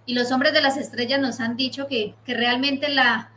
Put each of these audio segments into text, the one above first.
y los hombres de las estrellas nos han dicho que realmente la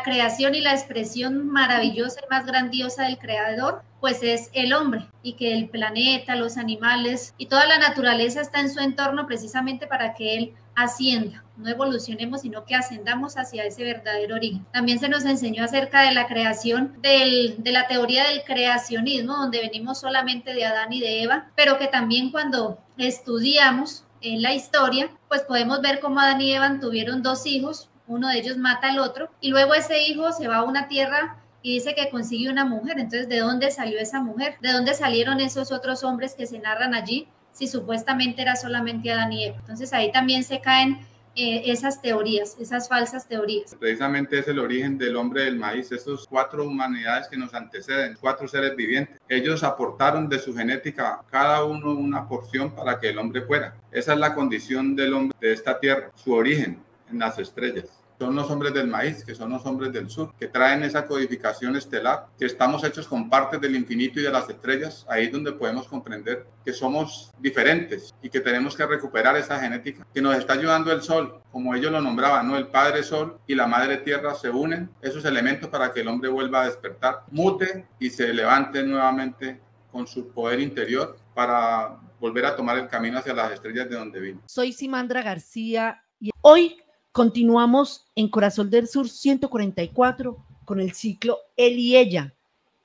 creación y la expresión maravillosa y más grandiosa del creador, pues es el hombre, y que el planeta, los animales y toda la naturaleza está en su entorno precisamente para que él ascienda, no evolucionemos, sino que ascendamos hacia ese verdadero origen. También se nos enseñó acerca de la creación, de la teoría del creacionismo, donde venimos solamente de Adán y de Eva, pero que también cuando estudiamos en la historia, pues podemos ver cómo Adán y Eva tuvieron 2 hijos, uno de ellos mata al otro, y luego ese hijo se va a una tierra y dice que consigue una mujer. Entonces, ¿de dónde salió esa mujer? ¿De dónde salieron esos otros hombres que se narran allí, si supuestamente era solamente Adán y Eva? Entonces, ahí también se caen esas teorías, esas falsas teorías. Precisamente es el origen del hombre del maíz, esos 4 humanidades que nos anteceden, 4 seres vivientes. Ellos aportaron de su genética, cada uno una porción para que el hombre fuera. Esa es la condición del hombre de esta tierra, su origen en las estrellas. Son los hombres del maíz, que son los hombres del sur, que traen esa codificación estelar, que estamos hechos con partes del infinito y de las estrellas. Ahí es donde podemos comprender que somos diferentes y que tenemos que recuperar esa genética, que nos está ayudando el sol, como ellos lo nombraban, ¿no? El padre sol y la madre tierra se unen, esos elementos, para que el hombre vuelva a despertar, mute y se levante nuevamente con su poder interior para volver a tomar el camino hacia las estrellas de donde vino. Soy Simandra García y hoy continuamos en Corazón del Sur 144 con el ciclo Él y Ella,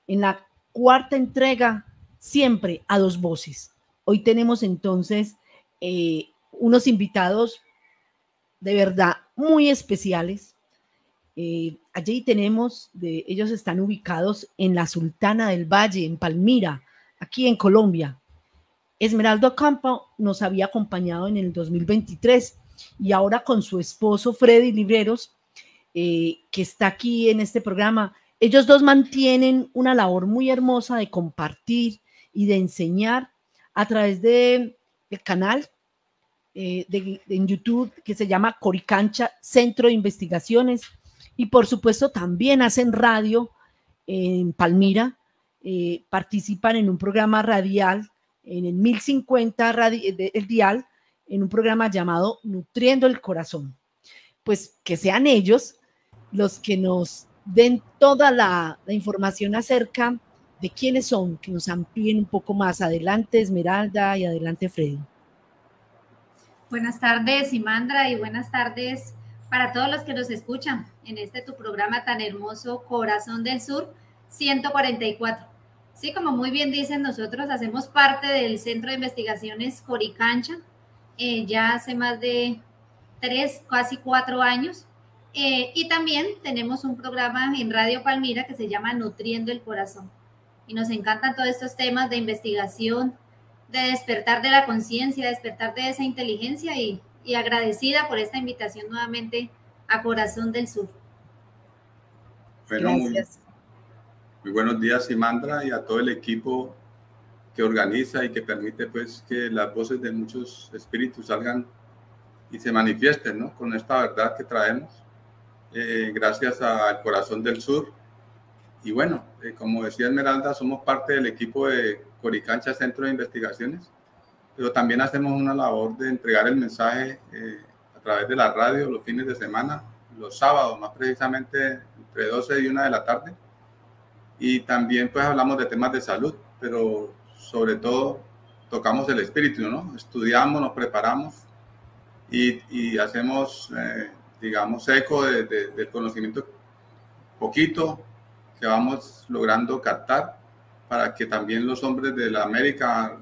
en la 4ª entrega, siempre a 2 voces. Hoy tenemos entonces unos invitados de verdad muy especiales. Allí tenemos, ellos están ubicados en la Sultana del Valle, en Palmira, aquí en Colombia. Esmeralda Campo nos había acompañado en el 2023 y ahora con su esposo Freddy Libreros, que está aquí en este programa. Ellos 2 mantienen una labor muy hermosa de compartir y de enseñar a través del canal en YouTube que se llama Coricancha Centro de Investigaciones, y por supuesto también hacen radio en Palmira, participan en un programa radial en el 1050 el dial, en un programa llamado Nutriendo el Corazón. Pues que sean ellos los que nos den toda la información acerca de quiénes son, que nos amplíen un poco más. Adelante Esmeralda y adelante Freddy. Buenas tardes, Simandra, y buenas tardes para todos los que nos escuchan en tu programa tan hermoso, Corazón del Sur 144. Sí, como muy bien dicen, nosotros hacemos parte del Centro de Investigaciones Coricancha, ya hace más de 3, casi 4 años, y también tenemos un programa en Radio Palmira que se llama Nutriendo el Corazón, y nos encantan todos estos temas de investigación, de despertar de la conciencia, despertar de esa inteligencia, y agradecida por esta invitación nuevamente a Corazón del Sur. Bueno, gracias. Muy buenos días, Simandra, y a todo el equipo que organiza y que permite pues que las voces de muchos espíritus salgan y se manifiesten, ¿no? Con esta verdad que traemos, gracias al Corazón del Sur. Y bueno, como decía Esmeralda, somos parte del equipo de Coricancha Centro de Investigaciones, pero también hacemos una labor de entregar el mensaje a través de la radio los fines de semana, los sábados, más precisamente entre 12 y 1 de la tarde. Y también pues hablamos de temas de salud, pero sobre todo tocamos el espíritu, ¿no? Estudiamos, nos preparamos y hacemos, digamos, eco del conocimiento poquito que vamos logrando captar para que también los hombres de la América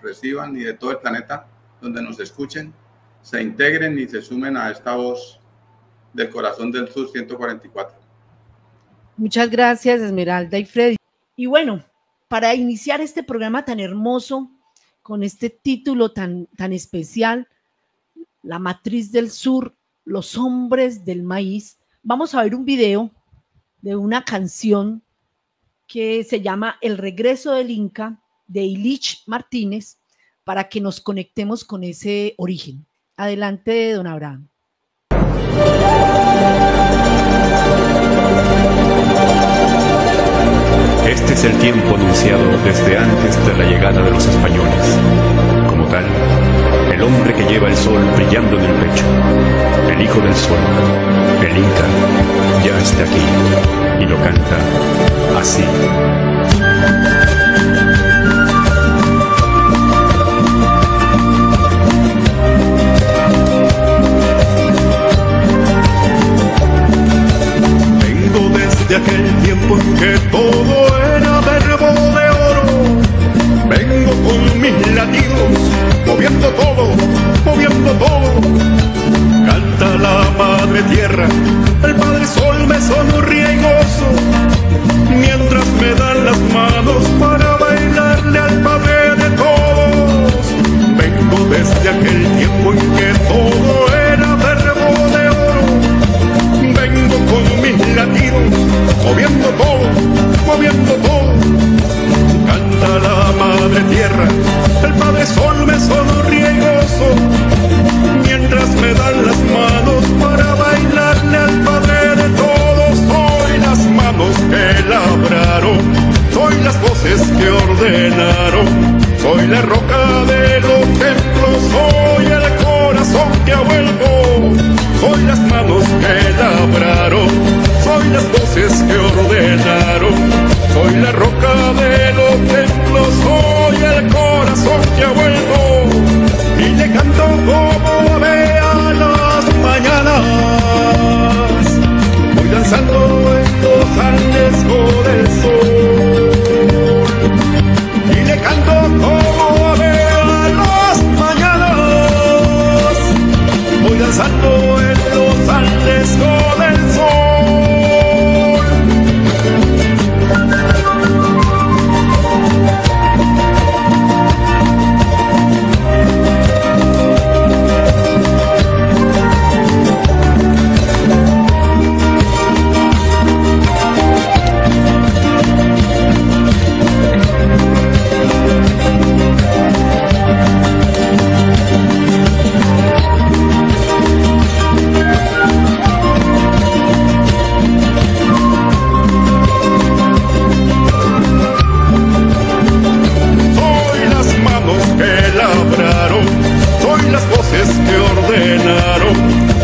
reciban, y de todo el planeta donde nos escuchen, se integren y se sumen a esta voz del Corazón del Sur 144. Muchas gracias, Esmeralda y Freddy. Y bueno, para iniciar este programa tan hermoso, con este título tan especial, La Matriz del Sur, los hombres del maíz, vamos a ver un video de una canción que se llama El regreso del Inca, de Ilich Martínez, para que nos conectemos con ese origen. Adelante, don Abraham. Este es el tiempo anunciado desde antes de la llegada de los españoles. Como tal, el hombre que lleva el sol brillando en el pecho, el hijo del sol, el Inca, ya está aquí y lo canta así. Vengo desde aquel tiempo en que todo era verbo de oro. Vengo con mis latidos, moviendo todo, moviendo todo. Canta la madre tierra, el padre sol me sonríe y gozo, mientras me dan las manos para bailarle al padre de todos. Vengo desde aquel tiempo en que todo era verbo de oro. Vengo con mis latidos, moviendo todo, moviendo todo. Canta la madre tierra, el padre sol me sonríe y gozo, mientras me dan las manos para bailarle al padre de todos. Soy las manos que labraron, soy las voces que ordenaron, soy la roca de los templos, soy el corazón que ha vuelto. Soy las manos que labraron, soy las voces que ordenaron, soy la roca de los templos, soy el corazón que ha vuelto. Y le canto como ave a las mañanas, voy danzando en los Andes con el sol. Y le canto como ave a las mañanas, voy danzando en los Andes con el sol.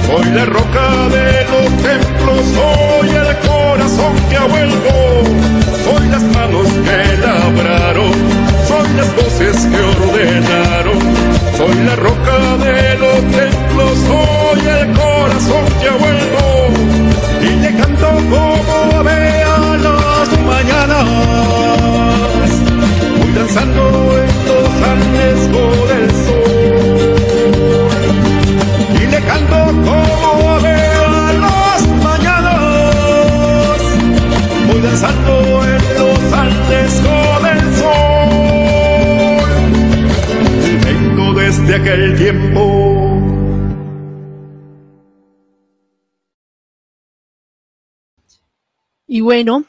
Soy la roca de los templos, soy el corazón que ha vuelto, soy las manos que labraron, soy las voces que ordenaron, soy la roca de los templos, soy el corazón que ha vuelto. Y le canto como ave a las mañanas, voy danzando en los Andes con el sol. Y le canto como ave a las mañanas, voy danzando en los Andes con el sol. Vengo desde aquel tiempo. Y bueno,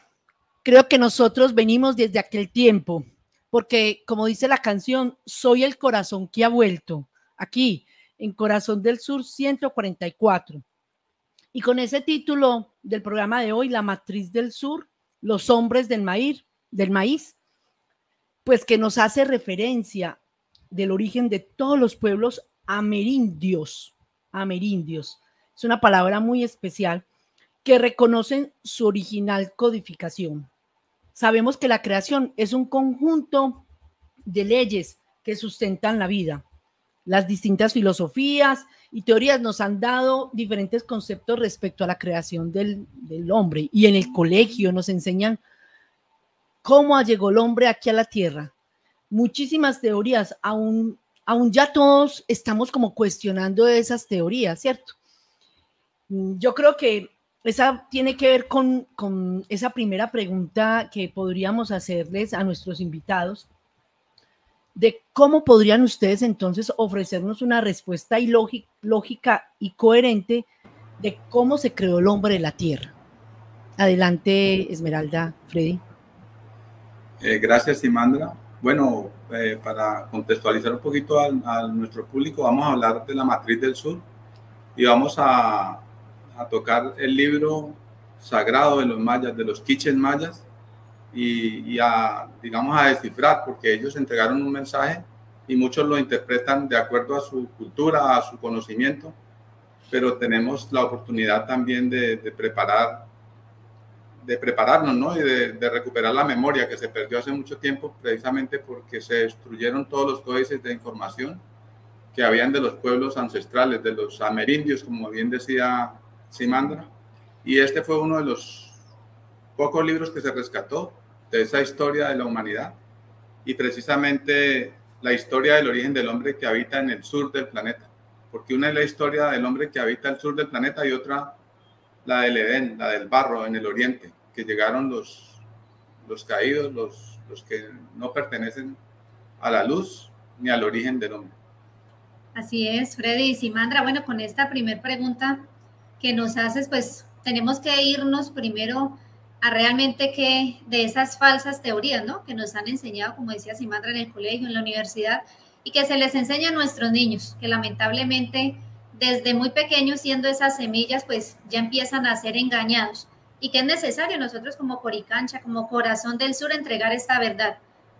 creo que nosotros venimos desde aquel tiempo, porque como dice la canción, soy el corazón que ha vuelto, aquí en Corazón del Sur 144. Y con ese título del programa de hoy, La Matriz del Sur, los hombres del maíz, pues que nos hace referencia del origen de todos los pueblos amerindios. Amerindios. Es una palabra muy especial que reconocen su original codificación. Sabemos que la creación es un conjunto de leyes que sustentan la vida. Las distintas filosofías y teorías nos han dado diferentes conceptos respecto a la creación del hombre, y en el colegio nos enseñan cómo llegó el hombre aquí a la tierra. Muchísimas teorías, aún ya todos estamos como cuestionando esas teorías, ¿cierto? Yo creo que esa tiene que ver con esa primera pregunta que podríamos hacerles a nuestros invitados, de cómo podrían ustedes entonces ofrecernos una respuesta lógica y coherente de cómo se creó el hombre en la tierra. Adelante, Esmeralda, Freddy. Gracias, Simandra. Bueno, para contextualizar un poquito a nuestro público, vamos a hablar de la matriz del sur y vamos a tocar el libro sagrado de los mayas, de los quiches mayas, y digamos, a descifrar, porque ellos entregaron un mensaje y muchos lo interpretan de acuerdo a su cultura, a su conocimiento. pero tenemos la oportunidad también de prepararnos, ¿no? Y de recuperar la memoria que se perdió hace mucho tiempo, precisamente porque se destruyeron todos los códices de información que habían de los pueblos ancestrales, de los amerindios, como bien decía Simandra. Y este fue uno de los pocos libros que se rescató de esa historia de la humanidad, y precisamente la historia del origen del hombre que habita en el sur del planeta, porque una es la historia del hombre que habita el sur del planeta y otra la del Edén, la del barro en el oriente, que llegaron los caídos, los que no pertenecen a la luz ni al origen del hombre. Así es, Freddy y Simandra. Bueno, con esta primera pregunta que nos haces, pues tenemos que irnos primero a realmente que de esas falsas teorías, ¿no? Que nos han enseñado, como decía Simandra, en el colegio, en la universidad, y que se les enseña a nuestros niños, que lamentablemente desde muy pequeños, siendo esas semillas, pues ya empiezan a ser engañados, y que es necesario nosotros como Coricancha, como Corazón del Sur, entregar esta verdad,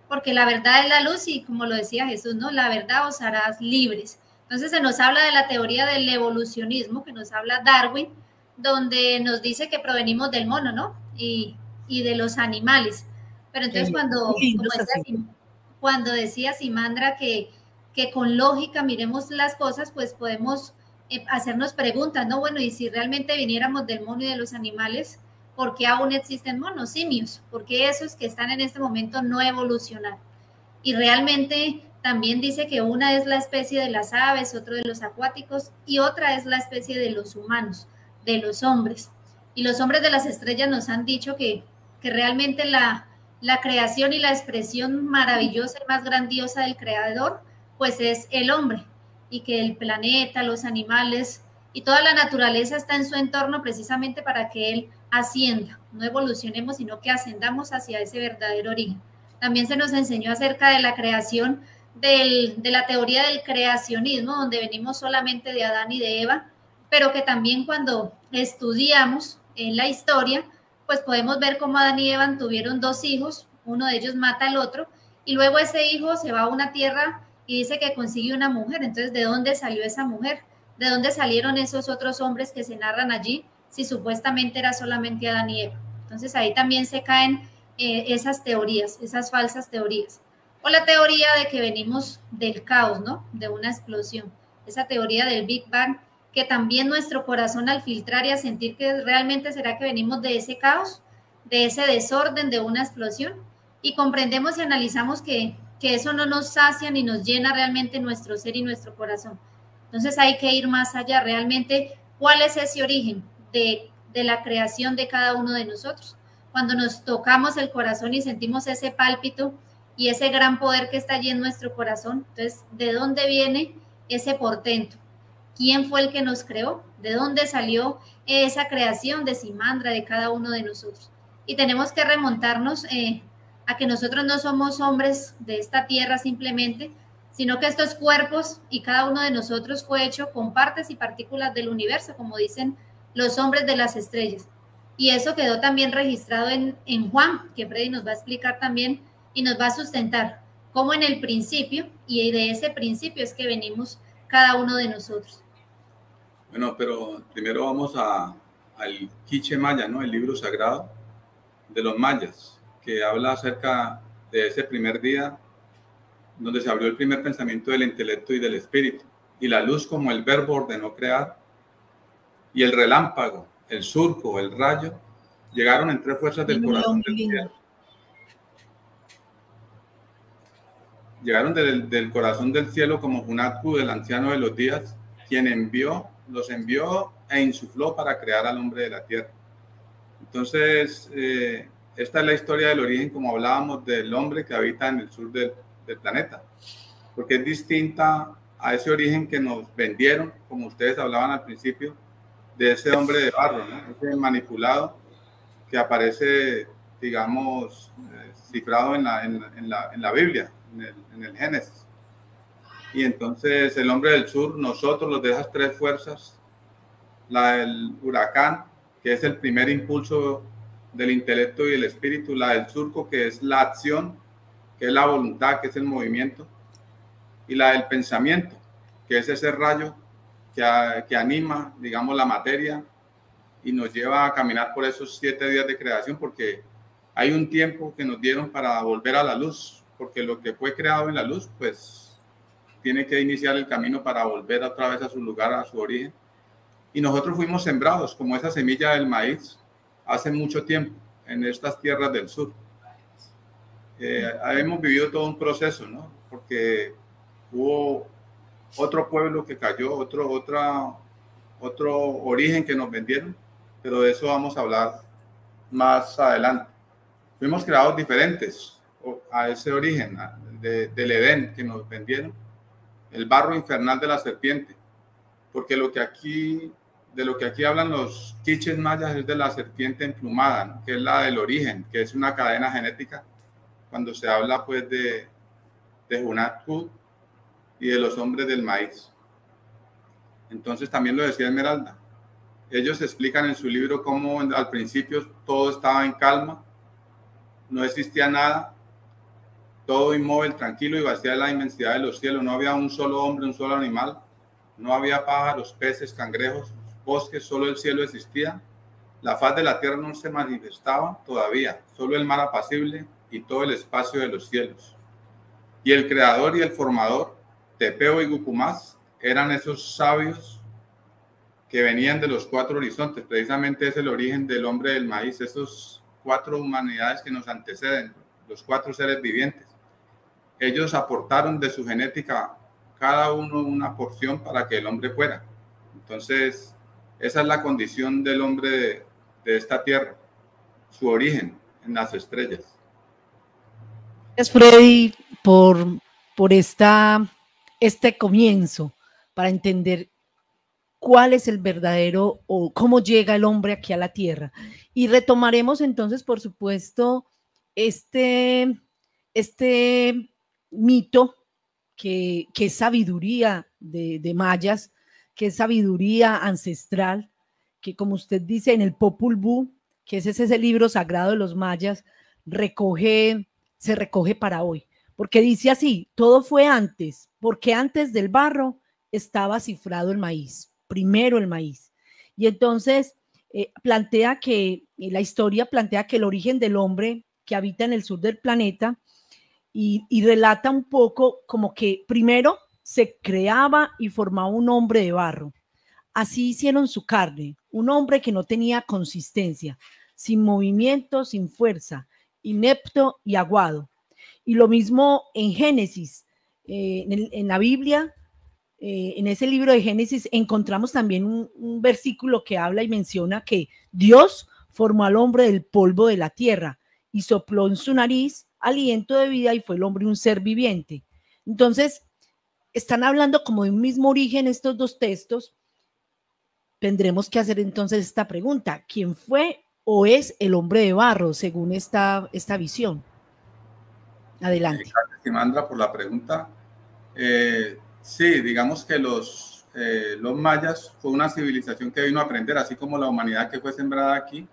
porque la verdad es la luz, y como lo decía Jesús, ¿no? La verdad os hará libres. Entonces se nos habla de la teoría del evolucionismo, que nos habla Darwin, donde nos dice que provenimos del mono, ¿no? Y de los animales. Pero entonces cuando decía Simandra que con lógica miremos las cosas, pues podemos hacernos preguntas, ¿no? Bueno, y si realmente viniéramos del mono y de los animales, ¿por qué aún existen monos, simios? ¿Por qué esos que están en este momento no evolucionaron? Y realmente también dice que una es la especie de las aves, otro de los acuáticos, y otra es la especie de los humanos, de los hombres. Y los hombres de las estrellas nos han dicho que realmente la creación y la expresión maravillosa y más grandiosa del creador, pues es el hombre, y que el planeta, los animales y toda la naturaleza está en su entorno precisamente para que él ascienda, no evolucionemos, sino que ascendamos hacia ese verdadero origen. También se nos enseñó acerca de la creación, de la teoría del creacionismo, donde venimos solamente de Adán y de Eva, pero que también cuando estudiamos en la historia, pues podemos ver cómo Adán y Eva tuvieron 2 hijos, uno de ellos mata al otro, y luego ese hijo se va a una tierra y dice que consigue una mujer. Entonces, ¿de dónde salió esa mujer? ¿De dónde salieron esos otros hombres que se narran allí, si supuestamente era solamente Adán y Eva? Entonces, ahí también se caen esas teorías, esas falsas teorías. O la teoría de que venimos del caos, ¿no? De una explosión. Esa teoría del Big Bang, que también nuestro corazón, al filtrar y a sentir que realmente será que venimos de ese caos, de ese desorden, de una explosión, y comprendemos y analizamos que eso no nos sacia ni nos llena realmente nuestro ser y nuestro corazón. Entonces hay que ir más allá, realmente, ¿cuál es ese origen de la creación de cada uno de nosotros? Cuando nos tocamos el corazón y sentimos ese pálpito y ese gran poder que está allí en nuestro corazón, entonces, ¿de dónde viene ese portento? ¿Quién fue el que nos creó? ¿De dónde salió esa creación de Simandra, de cada uno de nosotros? Y tenemos que remontarnos a que nosotros no somos hombres de esta tierra simplemente, sino que estos cuerpos y cada uno de nosotros fue hecho con partes y partículas del universo, como dicen los hombres de las estrellas. Y eso quedó también registrado en Juan, que Freddy nos va a explicar también y nos va a sustentar cómo en el principio, y de ese principio es que venimos cada uno de nosotros. Bueno, pero primero vamos al Quiché Maya, ¿no? El libro sagrado de los mayas, que habla acerca de ese primer día donde se abrió el primer pensamiento del intelecto y del espíritu, y la luz como el verbo ordenó crear, y el relámpago, el surco, el rayo, llegaron en 3 fuerzas del corazón del cielo. Llegaron del corazón del cielo como Hunatku, del anciano de los días, quien los envió e insufló para crear al hombre de la tierra. Entonces, esta es la historia del origen, como hablábamos, del hombre que habita en el sur del planeta, porque es distinta a ese origen que nos vendieron, como ustedes hablaban al principio, de ese hombre de barro, ¿no? Ese manipulado que aparece, digamos, cifrado en la Biblia, en el Génesis. Y entonces el hombre del sur, nosotros los de esas 3 fuerzas, la del huracán, que es el primer impulso del intelecto y el espíritu, la del surco, que es la acción, que es la voluntad, que es el movimiento, y la del pensamiento, que es ese rayo que anima, digamos, la materia y nos lleva a caminar por esos 7 días de creación, porque hay un tiempo que nos dieron para volver a la luz, porque lo que fue creado en la luz, pues tiene que iniciar el camino para volver otra vez a su lugar, a su origen. Y nosotros fuimos sembrados como esa semilla del maíz hace mucho tiempo en estas tierras del sur. Hemos vivido todo un proceso, ¿no? Porque hubo otro pueblo que cayó, otro origen que nos vendieron, pero de eso vamos a hablar más adelante. Fuimos creados diferentes a ese origen del Edén que nos vendieron, el barro infernal de la serpiente, porque de lo que aquí hablan los quiches mayas es de la serpiente emplumada, ¿no? Que es la del origen, que es una cadena genética, cuando se habla pues de Hunahpu y de los hombres del maíz. Entonces también lo decía Esmeralda. Ellos explican en su libro cómo al principio todo estaba en calma, no existía nada, todo inmóvil, tranquilo y vacía de la inmensidad de los cielos. No había un solo hombre, un solo animal, no había pájaros, peces, cangrejos, bosques, solo el cielo existía. La faz de la tierra no se manifestaba todavía, solo el mar apacible y todo el espacio de los cielos. Y el creador y el formador, Tepeo y Gucumás, eran esos sabios que venían de los 4 horizontes. Precisamente es el origen del hombre del maíz, esos 4 humanidades que nos anteceden, los 4 seres vivientes. Ellos aportaron de su genética cada uno una porción para que el hombre fuera. Entonces, esa es la condición del hombre de esta tierra, su origen en las estrellas. Gracias, Freddy, por este comienzo para entender cuál es el verdadero o cómo llega el hombre aquí a la tierra. Y retomaremos entonces, por supuesto, este mito que es sabiduría de mayas, que es sabiduría ancestral, que como usted dice en el Popol Vuh, que es ese libro sagrado de los mayas, se recoge para hoy. Porque dice así, todo fue antes, porque antes del barro estaba cifrado el maíz, primero el maíz. Y entonces la historia plantea que el origen del hombre que habita en el sur del planeta y relata un poco como que primero se creaba y formaba un hombre de barro. Así hicieron su carne, un hombre que no tenía consistencia, sin movimiento, sin fuerza, inepto y aguado. Y lo mismo en Génesis, en la Biblia, en ese libro de Génesis encontramos también un versículo que habla y menciona que Dios formó al hombre del polvo de la tierra y sopló en su nariz aliento de vida y fue el hombre un ser viviente. Entonces, están hablando como de un mismo origen estos dos textos. Tendremos que hacer entonces esta pregunta: ¿quién fue o es el hombre de barro según esta visión? Adelante. Gracias, Simandra, por la pregunta. Sí, digamos que los mayas fue una civilización que vino a aprender, así como la humanidad que fue sembrada aquí,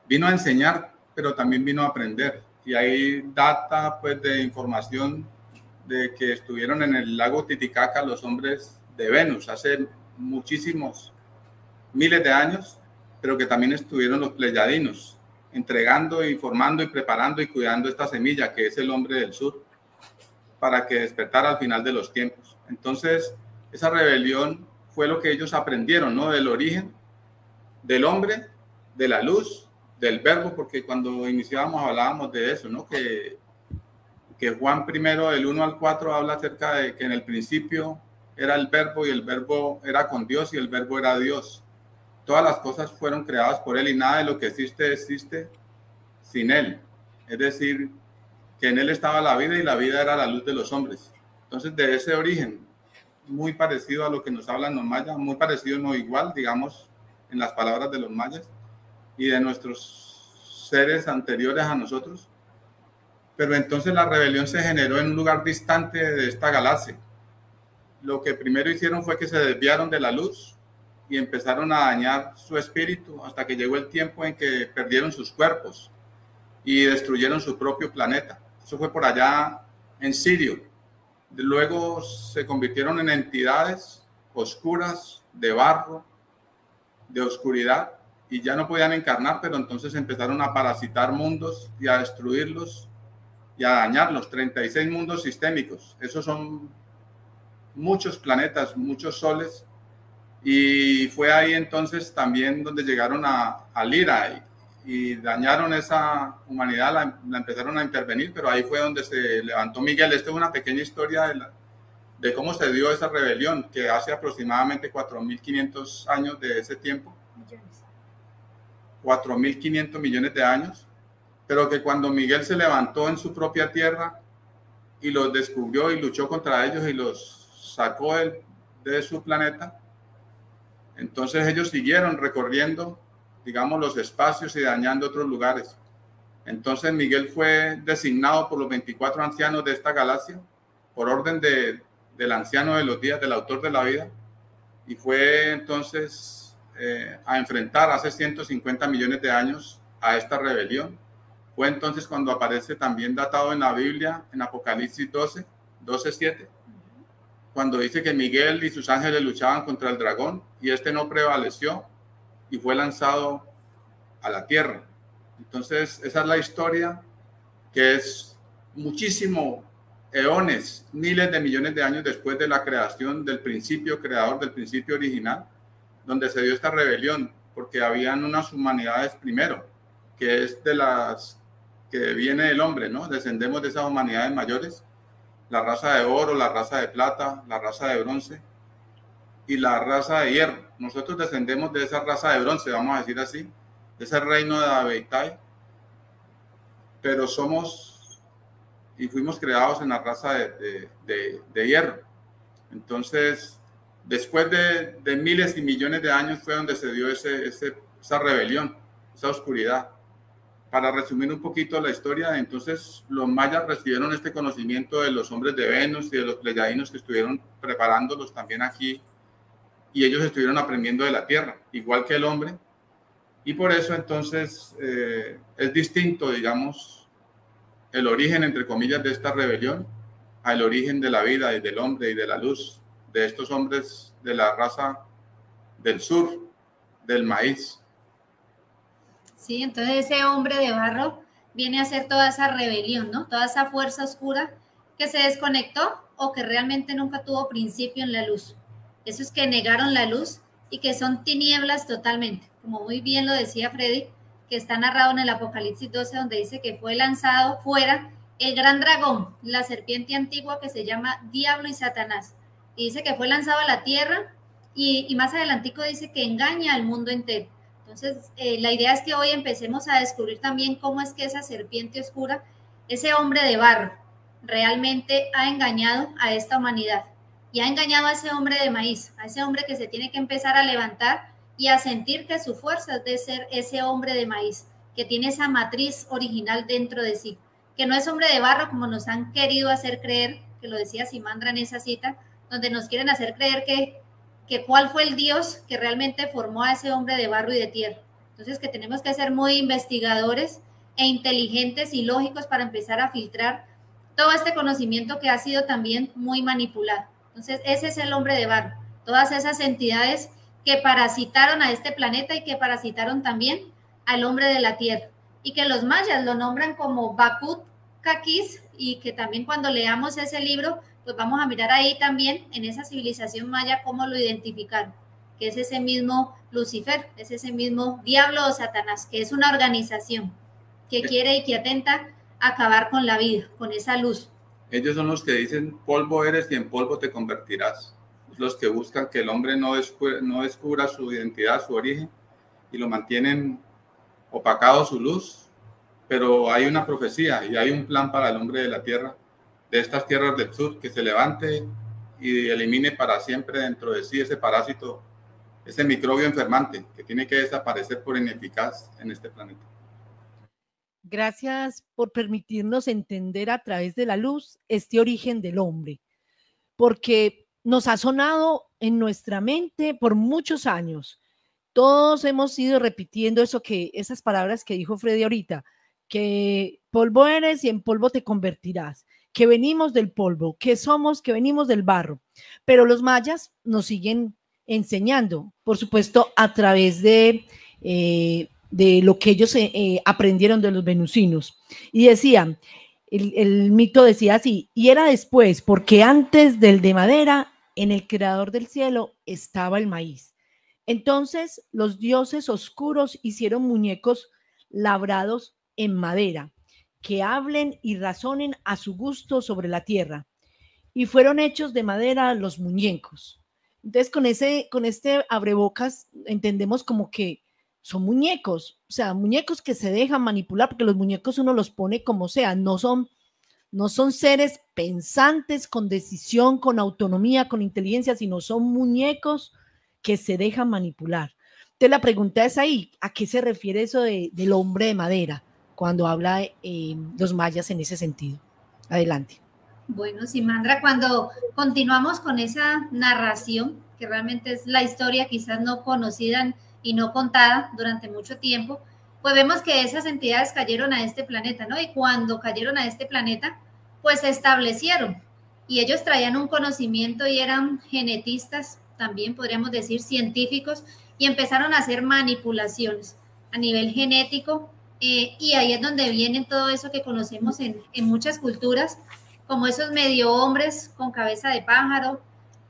vino a enseñar, pero también vino a aprender. Y hay data pues, de información de que estuvieron en el lago Titicaca los hombres de Venus hace muchísimos miles de años, pero que también estuvieron los pleyadinos entregando y formando y preparando y cuidando esta semilla que es el hombre del sur para que despertara al final de los tiempos. Entonces, esa rebelión fue lo que ellos aprendieron, ¿no? Del origen del hombre, de la luz, del verbo, porque cuando iniciábamos hablábamos de eso, ¿no? Que Juan primero, del 1 al 4, habla acerca de que en el principio era el verbo y el verbo era con Dios y el verbo era Dios. Todas las cosas fueron creadas por él y nada de lo que existe sin él. Es decir, que en él estaba la vida y la vida era la luz de los hombres. Entonces, de ese origen, muy parecido a lo que nos hablan los mayas, muy parecido, no igual, digamos, en las palabras de los mayas y de nuestros seres anteriores a nosotros. Pero entonces la rebelión se generó en un lugar distante de esta galaxia. Lo que primero hicieron fue que se desviaron de la luz y empezaron a dañar su espíritu hasta que llegó el tiempo en que perdieron sus cuerpos y destruyeron su propio planeta. Eso fue por allá en Sirio. Luego se convirtieron en entidades oscuras, de barro, de oscuridad, y ya no podían encarnar, pero entonces empezaron a parasitar mundos y a destruirlos y a dañarlos. 36 mundos sistémicos, esos son muchos planetas, muchos soles, y fue ahí entonces también donde llegaron a Lyra y dañaron esa humanidad, la empezaron a intervenir, pero ahí fue donde se levantó Miguel. Esta es una pequeña historia de cómo se dio esa rebelión, que hace aproximadamente 4.500 años de ese tiempo, 4.500 millones de años, pero que cuando Miguel se levantó en su propia tierra y los descubrió y luchó contra ellos y los sacó de su planeta, entonces ellos siguieron recorriendo, digamos, los espacios y dañando otros lugares. Entonces Miguel fue designado por los 24 ancianos de esta galaxia, por orden del anciano de los días, del autor de la vida, y fue entonces a enfrentar hace 150 millones de años a esta rebelión. Fue entonces cuando aparece también datado en la Biblia, en Apocalipsis 12:7, cuando dice que Miguel y sus ángeles luchaban contra el dragón y este no prevaleció y fue lanzado a la tierra. Entonces esa es la historia, que es muchísimo, eones, miles de millones de años después de la creación, del principio creador, del principio original, donde se dio esta rebelión, porque habían unas humanidades primero, que es de las que viene el hombre, ¿no? Descendemos de esas humanidades mayores, la raza de oro, la raza de plata, la raza de bronce y la raza de hierro. Nosotros descendemos de esa raza de bronce, vamos a decir así, de ese reino de Abeitai, pero somos y fuimos creados en la raza de hierro. Entonces, después de miles y millones de años fue donde se dio esa rebelión, esa oscuridad. Para resumir un poquito la historia, entonces los mayas recibieron este conocimiento de los hombres de Venus y de los pleyadinos que estuvieron preparándolos también aquí, y ellos estuvieron aprendiendo de la tierra, igual que el hombre, y por eso entonces es distinto, digamos, el origen, entre comillas, de esta rebelión al origen de la vida y del hombre y de la luz, de estos hombres de la raza del sur, del maíz. Sí, entonces ese hombre de barro viene a hacer toda esa rebelión, ¿no? Toda esa fuerza oscura que se desconectó o que realmente nunca tuvo principio en la luz. Esos que negaron la luz y que son tinieblas totalmente, como muy bien lo decía Freddy, que está narrado en el Apocalipsis 12, donde dice que fue lanzado fuera el gran dragón, la serpiente antigua que se llama Diablo y Satanás. Y dice que fue lanzado a la tierra y más adelantico dice que engaña al mundo entero. Entonces, la idea es que hoy empecemos a descubrir también cómo es que esa serpiente oscura, ese hombre de barro, realmente ha engañado a esta humanidad y ha engañado a ese hombre de maíz, a ese hombre que se tiene que empezar a levantar y a sentir que su fuerza es de ser ese hombre de maíz, que tiene esa matriz original dentro de sí, que no es hombre de barro como nos han querido hacer creer, que lo decía Simandra en esa cita, donde nos quieren hacer creer que cuál fue el Dios que realmente formó a ese hombre de barro y de tierra. Entonces que tenemos que ser muy investigadores e inteligentes y lógicos para empezar a filtrar todo este conocimiento que ha sido también muy manipulado. Entonces ese es el hombre de barro, todas esas entidades que parasitaron a este planeta y que parasitaron también al hombre de la tierra, y que los mayas lo nombran como Bakut Kakis, y que también cuando leamos ese libro pues vamos a mirar ahí también en esa civilización maya cómo lo identificaron, que es ese mismo Lucifer, es ese mismo diablo o Satanás, que es una organización que quiere y que atenta a acabar con la vida, con esa luz. Ellos son los que dicen polvo eres y en polvo te convertirás. Los que buscan que el hombre no descubra su identidad, su origen, y lo mantienen opacado su luz. Pero hay una profecía y hay un plan para el hombre de la tierra, de estas tierras del sur, que se levante y elimine para siempre dentro de sí ese parásito, ese microbio enfermante que tiene que desaparecer por ineficaz en este planeta. Gracias por permitirnos entender a través de la luz este origen del hombre, porque nos ha sonado en nuestra mente por muchos años. Todos hemos ido repitiendo esas palabras que dijo Freddy ahorita, que polvo eres y en polvo te convertirás, que venimos del polvo, que somos, que venimos del barro. Pero los mayas nos siguen enseñando, por supuesto, a través de lo que ellos aprendieron de los venusinos. Y decían, el mito decía así, y era después, porque antes del de madera, en el creador del cielo estaba el maíz. Entonces los dioses oscuros hicieron muñecos labrados en madera, que hablen y razonen a su gusto sobre la tierra. Y fueron hechos de madera los muñecos. Entonces con este abrebocas entendemos como que son muñecos, o sea, muñecos que se dejan manipular, porque los muñecos uno los pone como sea, no son seres pensantes con decisión, con autonomía, con inteligencia, sino son muñecos que se dejan manipular. Entonces la pregunta es ahí, ¿a qué se refiere eso del hombre de madera cuando habla los mayas en ese sentido? Adelante. Bueno, Simandra, cuando continuamos con esa narración, que realmente es la historia quizás no conocida y no contada durante mucho tiempo, pues vemos que esas entidades cayeron a este planeta, ¿no? Y cuando cayeron a este planeta, pues se establecieron. Y ellos traían un conocimiento y eran genetistas, también podríamos decir científicos, y empezaron a hacer manipulaciones a nivel genético. Y ahí es donde viene todo eso que conocemos en muchas culturas, como esos medio hombres con cabeza de pájaro,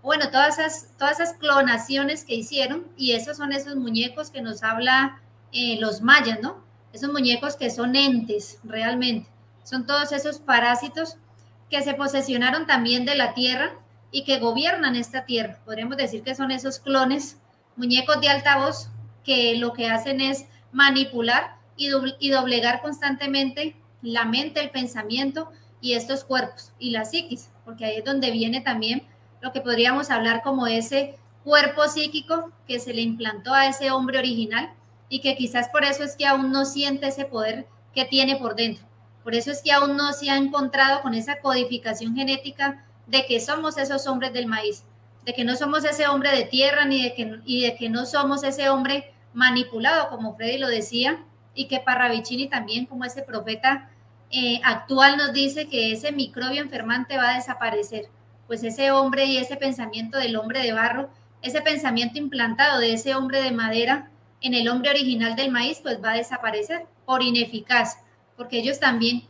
bueno, todas esas clonaciones que hicieron, y esos son esos muñecos que nos habla los mayas, ¿no? Esos muñecos que son entes realmente, son todos esos parásitos que se posesionaron también de la tierra y que gobiernan esta tierra. Podríamos decir que son esos clones, muñecos de altavoz, que lo que hacen es manipular y doblegar constantemente la mente, el pensamiento y estos cuerpos y la psiquis, porque ahí es donde viene también lo que podríamos hablar como ese cuerpo psíquico que se le implantó a ese hombre original y que quizás por eso es que aún no siente ese poder que tiene por dentro. Por eso es que aún no se ha encontrado con esa codificación genética de que somos esos hombres del maíz, de que no somos ese hombre de tierra y de que no somos ese hombre manipulado, como Freddy lo decía, y que Parravicini también, como ese profeta actual, nos dice que ese microbio enfermante va a desaparecer. Pues ese hombre y ese pensamiento del hombre de barro, ese pensamiento implantado de ese hombre de madera en el hombre original del maíz, pues va a desaparecer por ineficaz, porque ellos también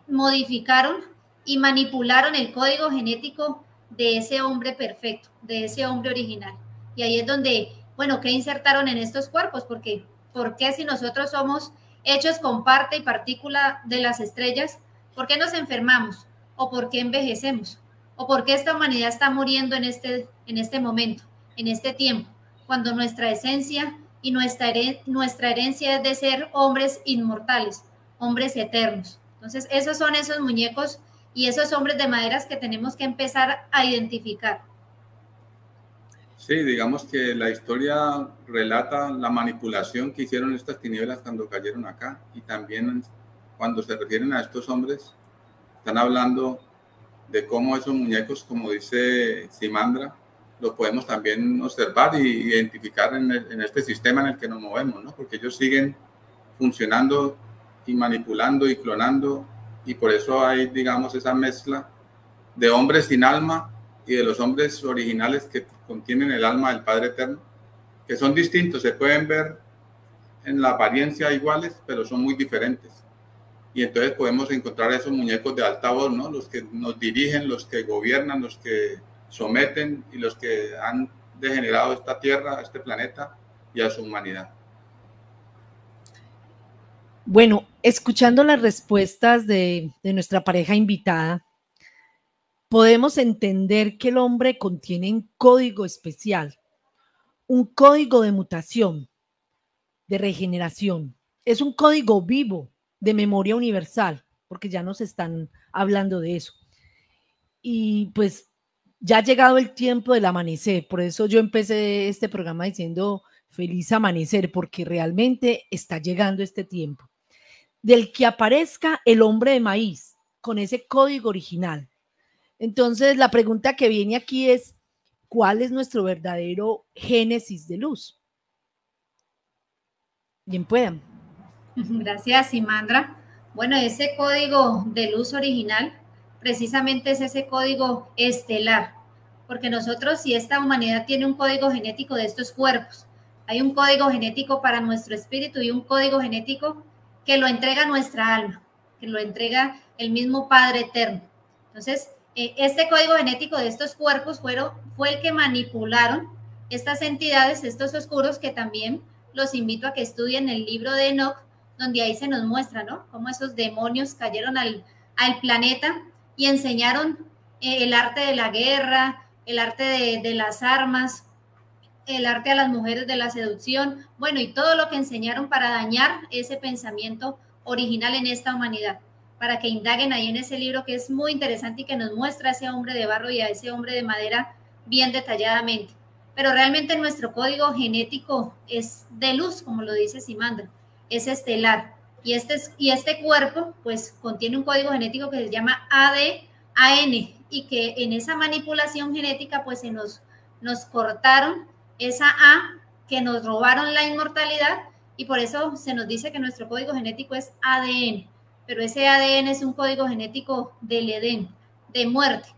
modificaron y manipularon el código genético de ese hombre perfecto, de ese hombre original. Y ahí es donde, bueno, ¿qué insertaron en estos cuerpos? Porque, ¿por qué si nosotros somos hechos con parte y partícula de las estrellas, por qué nos enfermamos? ¿O por qué envejecemos? ¿O por qué esta humanidad está muriendo en este momento, en este tiempo, cuando nuestra esencia y nuestra herencia es de ser hombres inmortales, hombres eternos? Entonces, esos son esos muñecos y esos hombres de maderas que tenemos que empezar a identificar. Sí, digamos que la historia relata la manipulación que hicieron estas tinieblas cuando cayeron acá, y también cuando se refieren a estos hombres, están hablando de cómo esos muñecos, como dice Simandra, los podemos también observar y identificar en este sistema en el que nos movemos, ¿no? Porque ellos siguen funcionando y manipulando y clonando, y por eso hay, digamos, esa mezcla de hombres sin alma y de los hombres originales que contienen el alma del Padre Eterno, que son distintos, se pueden ver en la apariencia iguales, pero son muy diferentes. Y entonces podemos encontrar esos muñecos de altavoz, ¿no? Los que nos dirigen, los que gobiernan, los que someten y los que han degenerado esta tierra, a este planeta y a su humanidad. Bueno, escuchando las respuestas de nuestra pareja invitada, podemos entender que el hombre contiene un código especial, un código de mutación, de regeneración. Es un código vivo de memoria universal, porque ya nos están hablando de eso. Y pues ya ha llegado el tiempo del amanecer, por eso yo empecé este programa diciendo feliz amanecer, porque realmente está llegando este tiempo del que aparezca el hombre de maíz con ese código original. Entonces la pregunta que viene aquí es, ¿cuál es nuestro verdadero génesis de luz? Bien puedan. Gracias, Simandra. Bueno, ese código de luz original precisamente es ese código estelar, porque nosotros, si esta humanidad tiene un código genético de estos cuerpos, hay un código genético para nuestro espíritu y un código genético que lo entrega nuestra alma, que lo entrega el mismo Padre Eterno. Entonces, este código genético de estos cuerpos fue el que manipularon estas entidades, estos oscuros, que también los invito a que estudien el libro de Enoch, donde ahí se nos muestra, ¿no?, cómo esos demonios cayeron al planeta y enseñaron el arte de la guerra, el arte de las armas, el arte a las mujeres de la seducción, bueno, y todo lo que enseñaron para dañar ese pensamiento original en esta humanidad, para que indaguen ahí en ese libro que es muy interesante y que nos muestra a ese hombre de barro y a ese hombre de madera bien detalladamente. Pero realmente nuestro código genético es de luz, como lo dice Simandra, es estelar. Y este cuerpo, pues, contiene un código genético que se llama ADAN, y que en esa manipulación genética, pues, nos cortaron esa A, que nos robaron la inmortalidad, y por eso se nos dice que nuestro código genético es ADN, pero ese ADN es un código genético del Edén, de muerte.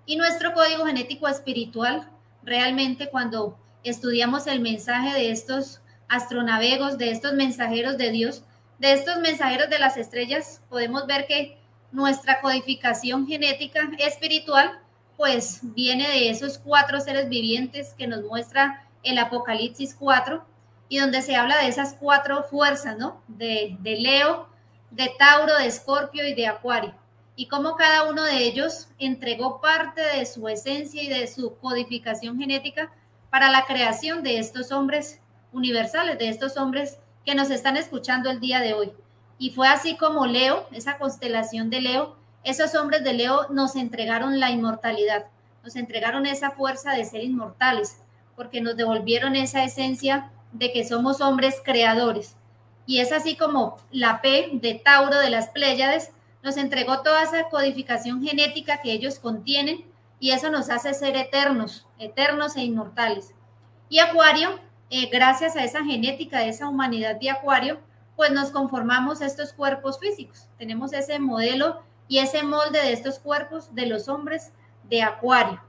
Y nuestro código genético espiritual, realmente cuando estudiamos el mensaje de estos astronavegos, de estos mensajeros de Dios, de estos mensajeros de las estrellas, podemos ver que nuestra codificación genética espiritual pues viene de esos 4 seres vivientes que nos muestra el Apocalipsis 4, y donde se habla de esas 4 fuerzas, ¿no?, de Leo, de Tauro, de Escorpio y de Acuario, y cómo cada uno de ellos entregó parte de su esencia y de su codificación genética para la creación de estos hombres universales, de estos hombres que nos están escuchando el día de hoy. Y fue así como Leo, esa constelación de Leo, esos hombres de Leo nos entregaron la inmortalidad, nos entregaron esa fuerza de ser inmortales, porque nos devolvieron esa esencia de que somos hombres creadores. Y es así como la P de Tauro, de las Pléyades, nos entregó toda esa codificación genética que ellos contienen, y eso nos hace ser eternos e inmortales. Y Acuario, gracias a esa genética de esa humanidad de Acuario, pues nos conformamos estos cuerpos físicos. Tenemos ese modelo y ese molde de estos cuerpos de los hombres de Acuario.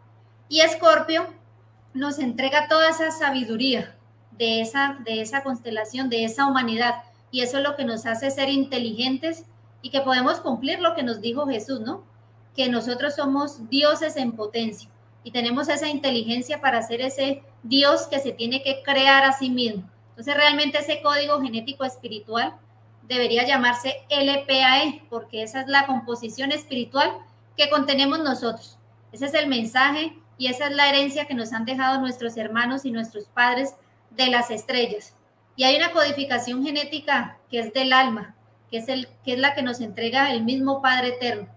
Y Escorpio nos entrega toda esa sabiduría de esa constelación, de esa humanidad, y eso es lo que nos hace ser inteligentes y que podemos cumplir lo que nos dijo Jesús, ¿no?, que nosotros somos dioses en potencia y tenemos esa inteligencia para ser ese Dios que se tiene que crear a sí mismo. Entonces realmente ese código genético espiritual debería llamarse LPAE, porque esa es la composición espiritual que contenemos nosotros. Ese es el mensaje y esa es la herencia que nos han dejado nuestros hermanos y nuestros padres de las estrellas. Y hay una codificación genética que es del alma, que es la que nos entrega el mismo Padre Eterno.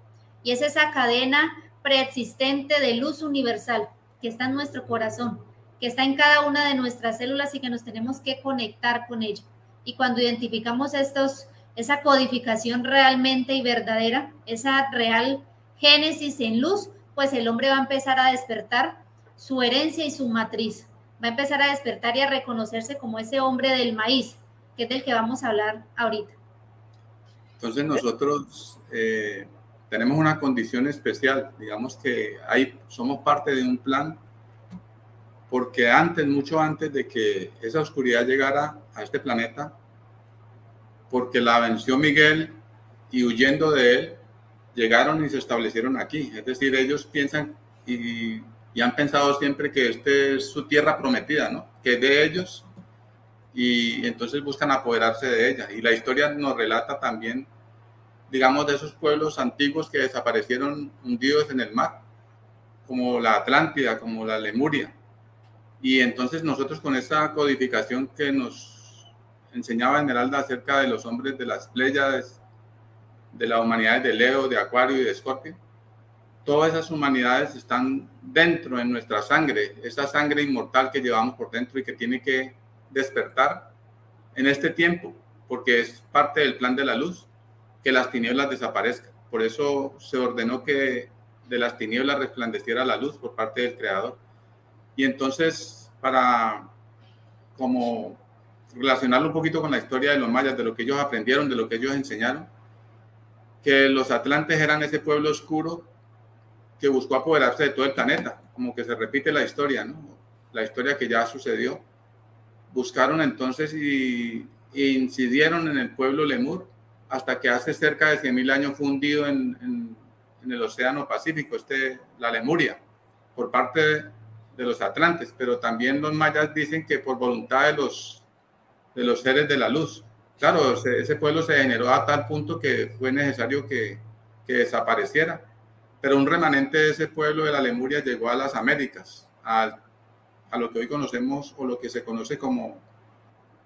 Y es esa cadena preexistente de luz universal que está en nuestro corazón, que está en cada una de nuestras células y que nos tenemos que conectar con ella. Y cuando identificamos esa codificación realmente y verdadera, esa real génesis en luz, pues el hombre va a empezar a despertar su herencia y su matriz. Va a empezar a despertar y a reconocerse como ese hombre del maíz, que es del que vamos a hablar ahorita. Entonces nosotros tenemos una condición especial, digamos que somos parte de un plan, porque mucho antes de que esa oscuridad llegara a este planeta, porque la venció Miguel y huyendo de él, llegaron y se establecieron aquí. Es decir, ellos piensan y han pensado siempre que esta es su tierra prometida, ¿no?, que es de ellos, y entonces buscan apoderarse de ella. Y la historia nos relata también, digamos, de esos pueblos antiguos que desaparecieron hundidos en el mar, como la Atlántida, como la Lemuria. Y entonces nosotros, con esa codificación que nos enseñaba Esmeralda acerca de los hombres de las Pléyades, de las humanidades de Leo, de Acuario y de Escorpio, todas esas humanidades están dentro de nuestra sangre, esa sangre inmortal que llevamos por dentro y que tiene que despertar en este tiempo, porque es parte del plan de la luz, que las tinieblas desaparezcan. Por eso se ordenó que de las tinieblas resplandeciera la luz por parte del Creador. Y entonces, para como relacionarlo un poquito con la historia de los mayas, de lo que ellos aprendieron, de lo que ellos enseñaron, que los atlantes eran ese pueblo oscuro que buscó apoderarse de todo el planeta. como que se repite la historia, ¿no? La historia que ya sucedió. Buscaron entonces y incidieron en el pueblo lemur hasta que hace cerca de 100.000 años fue hundido en el Océano Pacífico, la Lemuria, por parte de los atlantes, pero también los mayas dicen que por voluntad de los seres de la luz. Claro, ese pueblo se generó a tal punto que fue necesario que desapareciera, pero un remanente de ese pueblo de la Lemuria llegó a las Américas, a lo que hoy conocemos o lo que se conoce como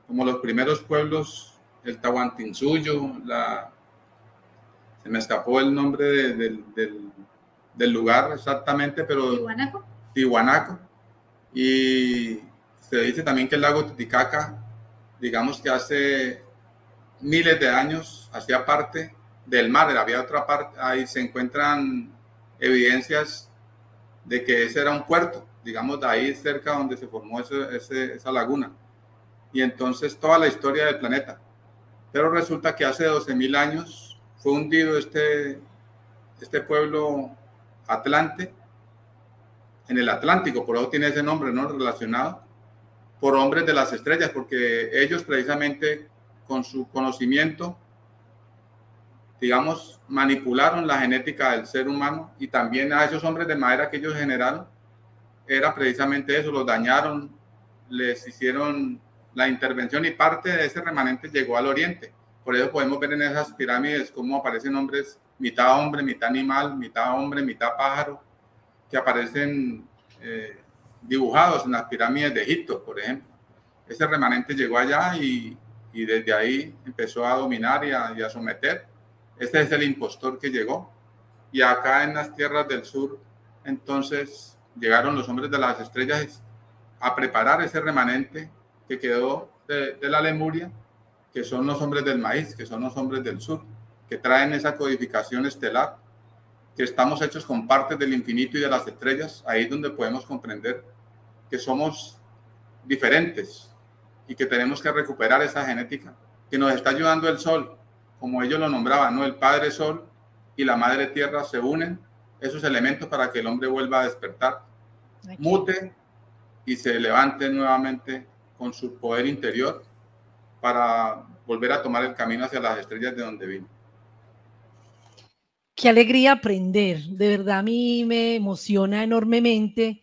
los primeros pueblos, el Tahuantinsuyo, se me escapó el nombre del lugar exactamente, pero Tiwanaku. Y se dice también que el lago Titicaca, digamos que hace miles de años hacía parte del mar, había otra parte, ahí se encuentran evidencias de que ese era un puerto, digamos de ahí cerca donde se formó esa laguna. Y entonces toda la historia del planeta. Pero resulta que hace 12.000 años fue hundido este pueblo Atlante en el Atlántico, por eso tiene ese nombre, ¿no? Relacionado por hombres de las estrellas, porque ellos precisamente con su conocimiento, digamos, manipularon la genética del ser humano, y también a esos hombres de madera que ellos generaron, era precisamente eso, los dañaron, les hicieron la intervención y parte de ese remanente llegó al oriente. Por eso podemos ver en esas pirámides cómo aparecen hombres, mitad hombre, mitad animal, mitad hombre, mitad pájaro, que aparecen dibujados en las pirámides de Egipto, por ejemplo. Ese remanente llegó allá y desde ahí empezó a dominar y a someter. Este es el impostor que llegó. Y acá en las tierras del sur, entonces, llegaron los hombres de las estrellas a preparar ese remanente que quedó de la Lemuria, que son los hombres del maíz, que son los hombres del sur, que traen esa codificación estelar, que estamos hechos con partes del infinito y de las estrellas. Ahí es donde podemos comprender que somos diferentes y que tenemos que recuperar esa genética, que nos está ayudando el sol, como ellos lo nombraban, ¿no? El Padre Sol y la Madre Tierra se unen, esos elementos, para que el hombre vuelva a despertar, mute y se levante nuevamente con su poder interior para volver a tomar el camino hacia las estrellas de donde vino. Qué alegría aprender, de verdad a mí me emociona enormemente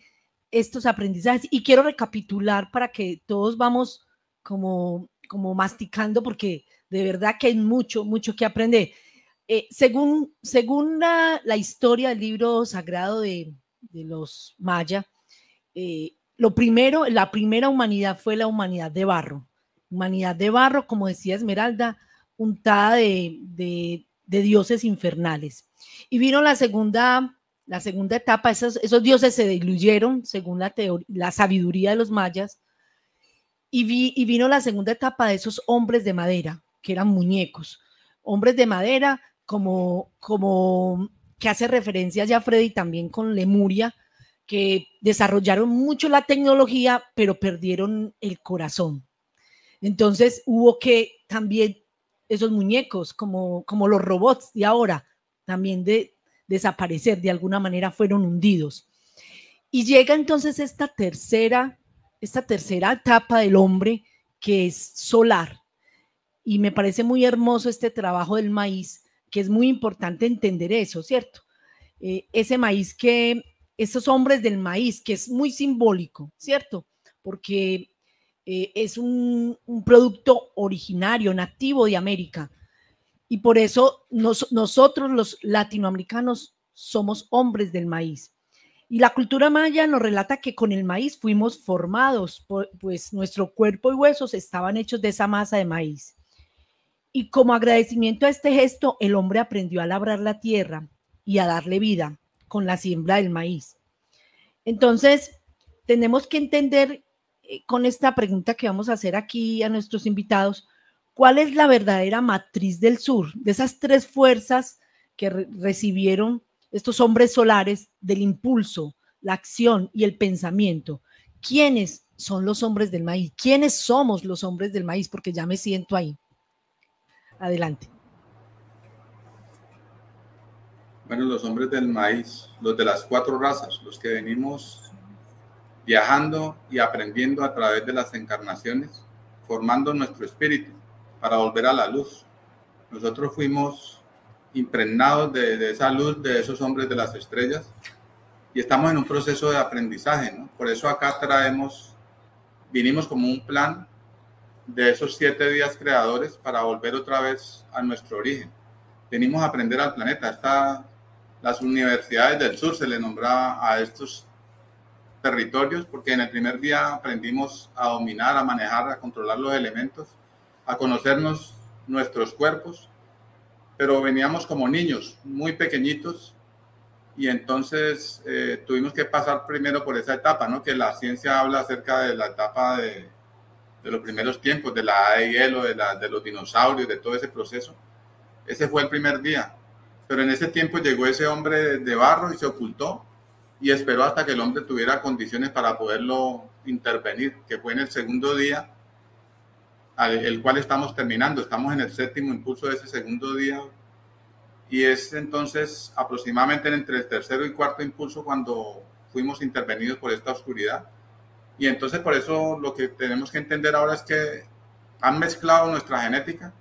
estos aprendizajes, y quiero recapitular para que todos vamos como masticando, porque de verdad que hay mucho que aprender. Según la historia del libro sagrado de los mayas, la primera humanidad fue la humanidad de barro, como decía Esmeralda, untada de dioses infernales. Y vino la segunda etapa, esos dioses se diluyeron según la sabiduría de los mayas, y vino la segunda etapa de esos hombres de madera, que eran muñecos, hombres de madera, como que hace referencia ya Freddy también con Lemuria, que desarrollaron mucho la tecnología, pero perdieron el corazón. Entonces hubo que también esos muñecos, como los robots de ahora, también desaparecer, de alguna manera fueron hundidos. Y llega entonces esta tercera etapa del hombre, que es solar. Y me parece muy hermoso este trabajo del maíz, que es muy importante entender eso, ¿cierto? Ese maíz esos hombres del maíz, que es muy simbólico, ¿cierto? Porque es un producto originario, nativo de América. Y por eso nosotros los latinoamericanos somos hombres del maíz. Y la cultura maya nos relata que con el maíz fuimos formados, pues nuestro cuerpo y huesos estaban hechos de esa masa de maíz. Y como agradecimiento a este gesto, el hombre aprendió a labrar la tierra y a darle vida con la siembra del maíz. Entonces, tenemos que entender con esta pregunta que vamos a hacer aquí a nuestros invitados, ¿cuál es la verdadera matriz del sur? De esas tres fuerzas que recibieron estos hombres solares del impulso, la acción y el pensamiento. ¿Quiénes son los hombres del maíz? ¿Quiénes somos los hombres del maíz? Porque ya me siento ahí. Adelante. Bueno, los hombres del maíz, los de las 4 razas, los que venimos viajando y aprendiendo a través de las encarnaciones, formando nuestro espíritu para volver a la luz. Nosotros fuimos impregnados de esa luz, de esos hombres de las estrellas, y estamos en un proceso de aprendizaje, ¿no? Por eso acá vinimos como un plan de esos 7 días creadores para volver otra vez a nuestro origen. Venimos a aprender al planeta. Las universidades del sur se le nombraba a estos territorios porque en el primer día aprendimos a dominar, a manejar, a controlar los elementos, a conocernos nuestros cuerpos, pero veníamos como niños muy pequeñitos y entonces tuvimos que pasar primero por esa etapa, ¿no? Que la ciencia habla acerca de la etapa de los primeros tiempos, de la edad de hielo, de los dinosaurios, de todo ese proceso. Ese fue el primer día, pero en ese tiempo llegó ese hombre de barro y se ocultó y esperó hasta que el hombre tuviera condiciones para poderlo intervenir, que fue en el segundo día, el cual estamos terminando. Estamos en el 7º impulso de ese segundo día y es entonces aproximadamente entre el 3er y 4er impulso cuando fuimos intervenidos por esta oscuridad. Y entonces por eso lo que tenemos que entender ahora es que han mezclado nuestra genética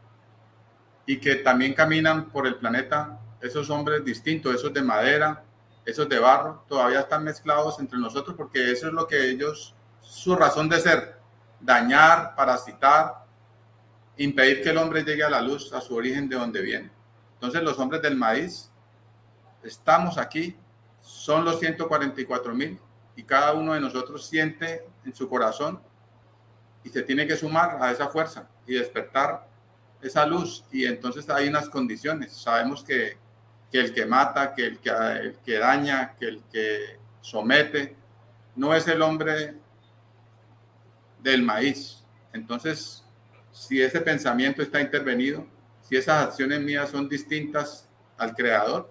y que también caminan por el planeta esos hombres distintos, esos de madera, esos de barro, todavía están mezclados entre nosotros porque eso es lo que ellos, su razón de ser, dañar, parasitar, impedir que el hombre llegue a la luz, a su origen de donde viene. Entonces los hombres del maíz, estamos aquí, son los 144.000 y cada uno de nosotros siente en su corazón y se tiene que sumar a esa fuerza y despertar esa luz. Y entonces hay unas condiciones. Sabemos que el que mata, que el que daña, que el que somete, no es el hombre del maíz. Entonces, si ese pensamiento está intervenido, si esas acciones mías son distintas al creador,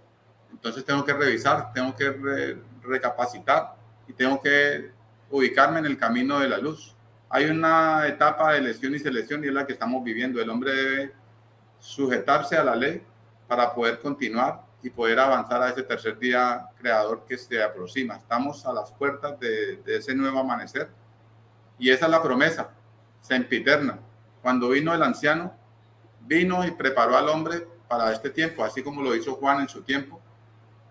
entonces tengo que revisar, tengo que recapacitar y tengo que ubicarme en el camino de la luz. Hay una etapa de elección y selección y es la que estamos viviendo. El hombre debe sujetarse a la ley para poder continuar y poder avanzar a ese tercer día creador que se aproxima. Estamos a las puertas de ese nuevo amanecer y esa es la promesa sempiterna. Cuando vino el anciano, vino y preparó al hombre para este tiempo, así como lo hizo Juan en su tiempo.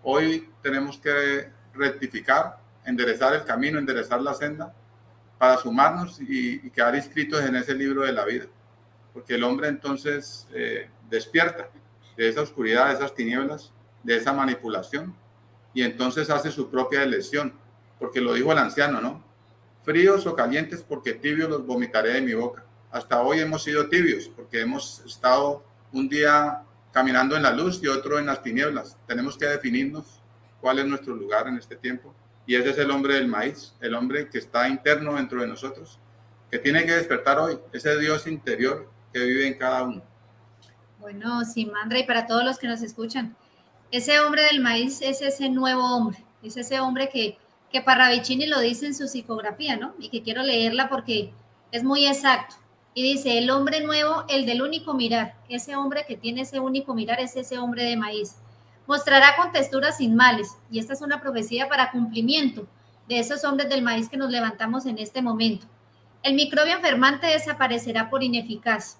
Hoy tenemos que rectificar, enderezar el camino, enderezar la senda para sumarnos y quedar inscritos en ese libro de la vida, porque el hombre entonces despierta de esa oscuridad, de esas tinieblas, de esa manipulación, y entonces hace su propia elección, porque lo dijo el anciano, ¿no? Fríos o calientes, porque tibios los vomitaré de mi boca. Hasta hoy hemos sido tibios, porque hemos estado un día caminando en la luz y otro en las tinieblas. Tenemos que definirnos cuál es nuestro lugar en este tiempo, y ese es el hombre del maíz, el hombre que está interno dentro de nosotros, que tiene que despertar hoy, ese Dios interior que vive en cada uno. Bueno, Simandra, y para todos los que nos escuchan, ese hombre del maíz es ese nuevo hombre, es ese hombre que Parravicini lo dice en su psicografía, ¿no? Y que quiero leerla porque es muy exacto. Y dice, el hombre nuevo, el del único mirar, ese hombre que tiene ese único mirar es ese hombre de maíz. Mostrará con texturas sin males, y esta es una profecía para cumplimiento de esos hombres del maíz que nos levantamos en este momento. El microbio enfermante desaparecerá por ineficaz.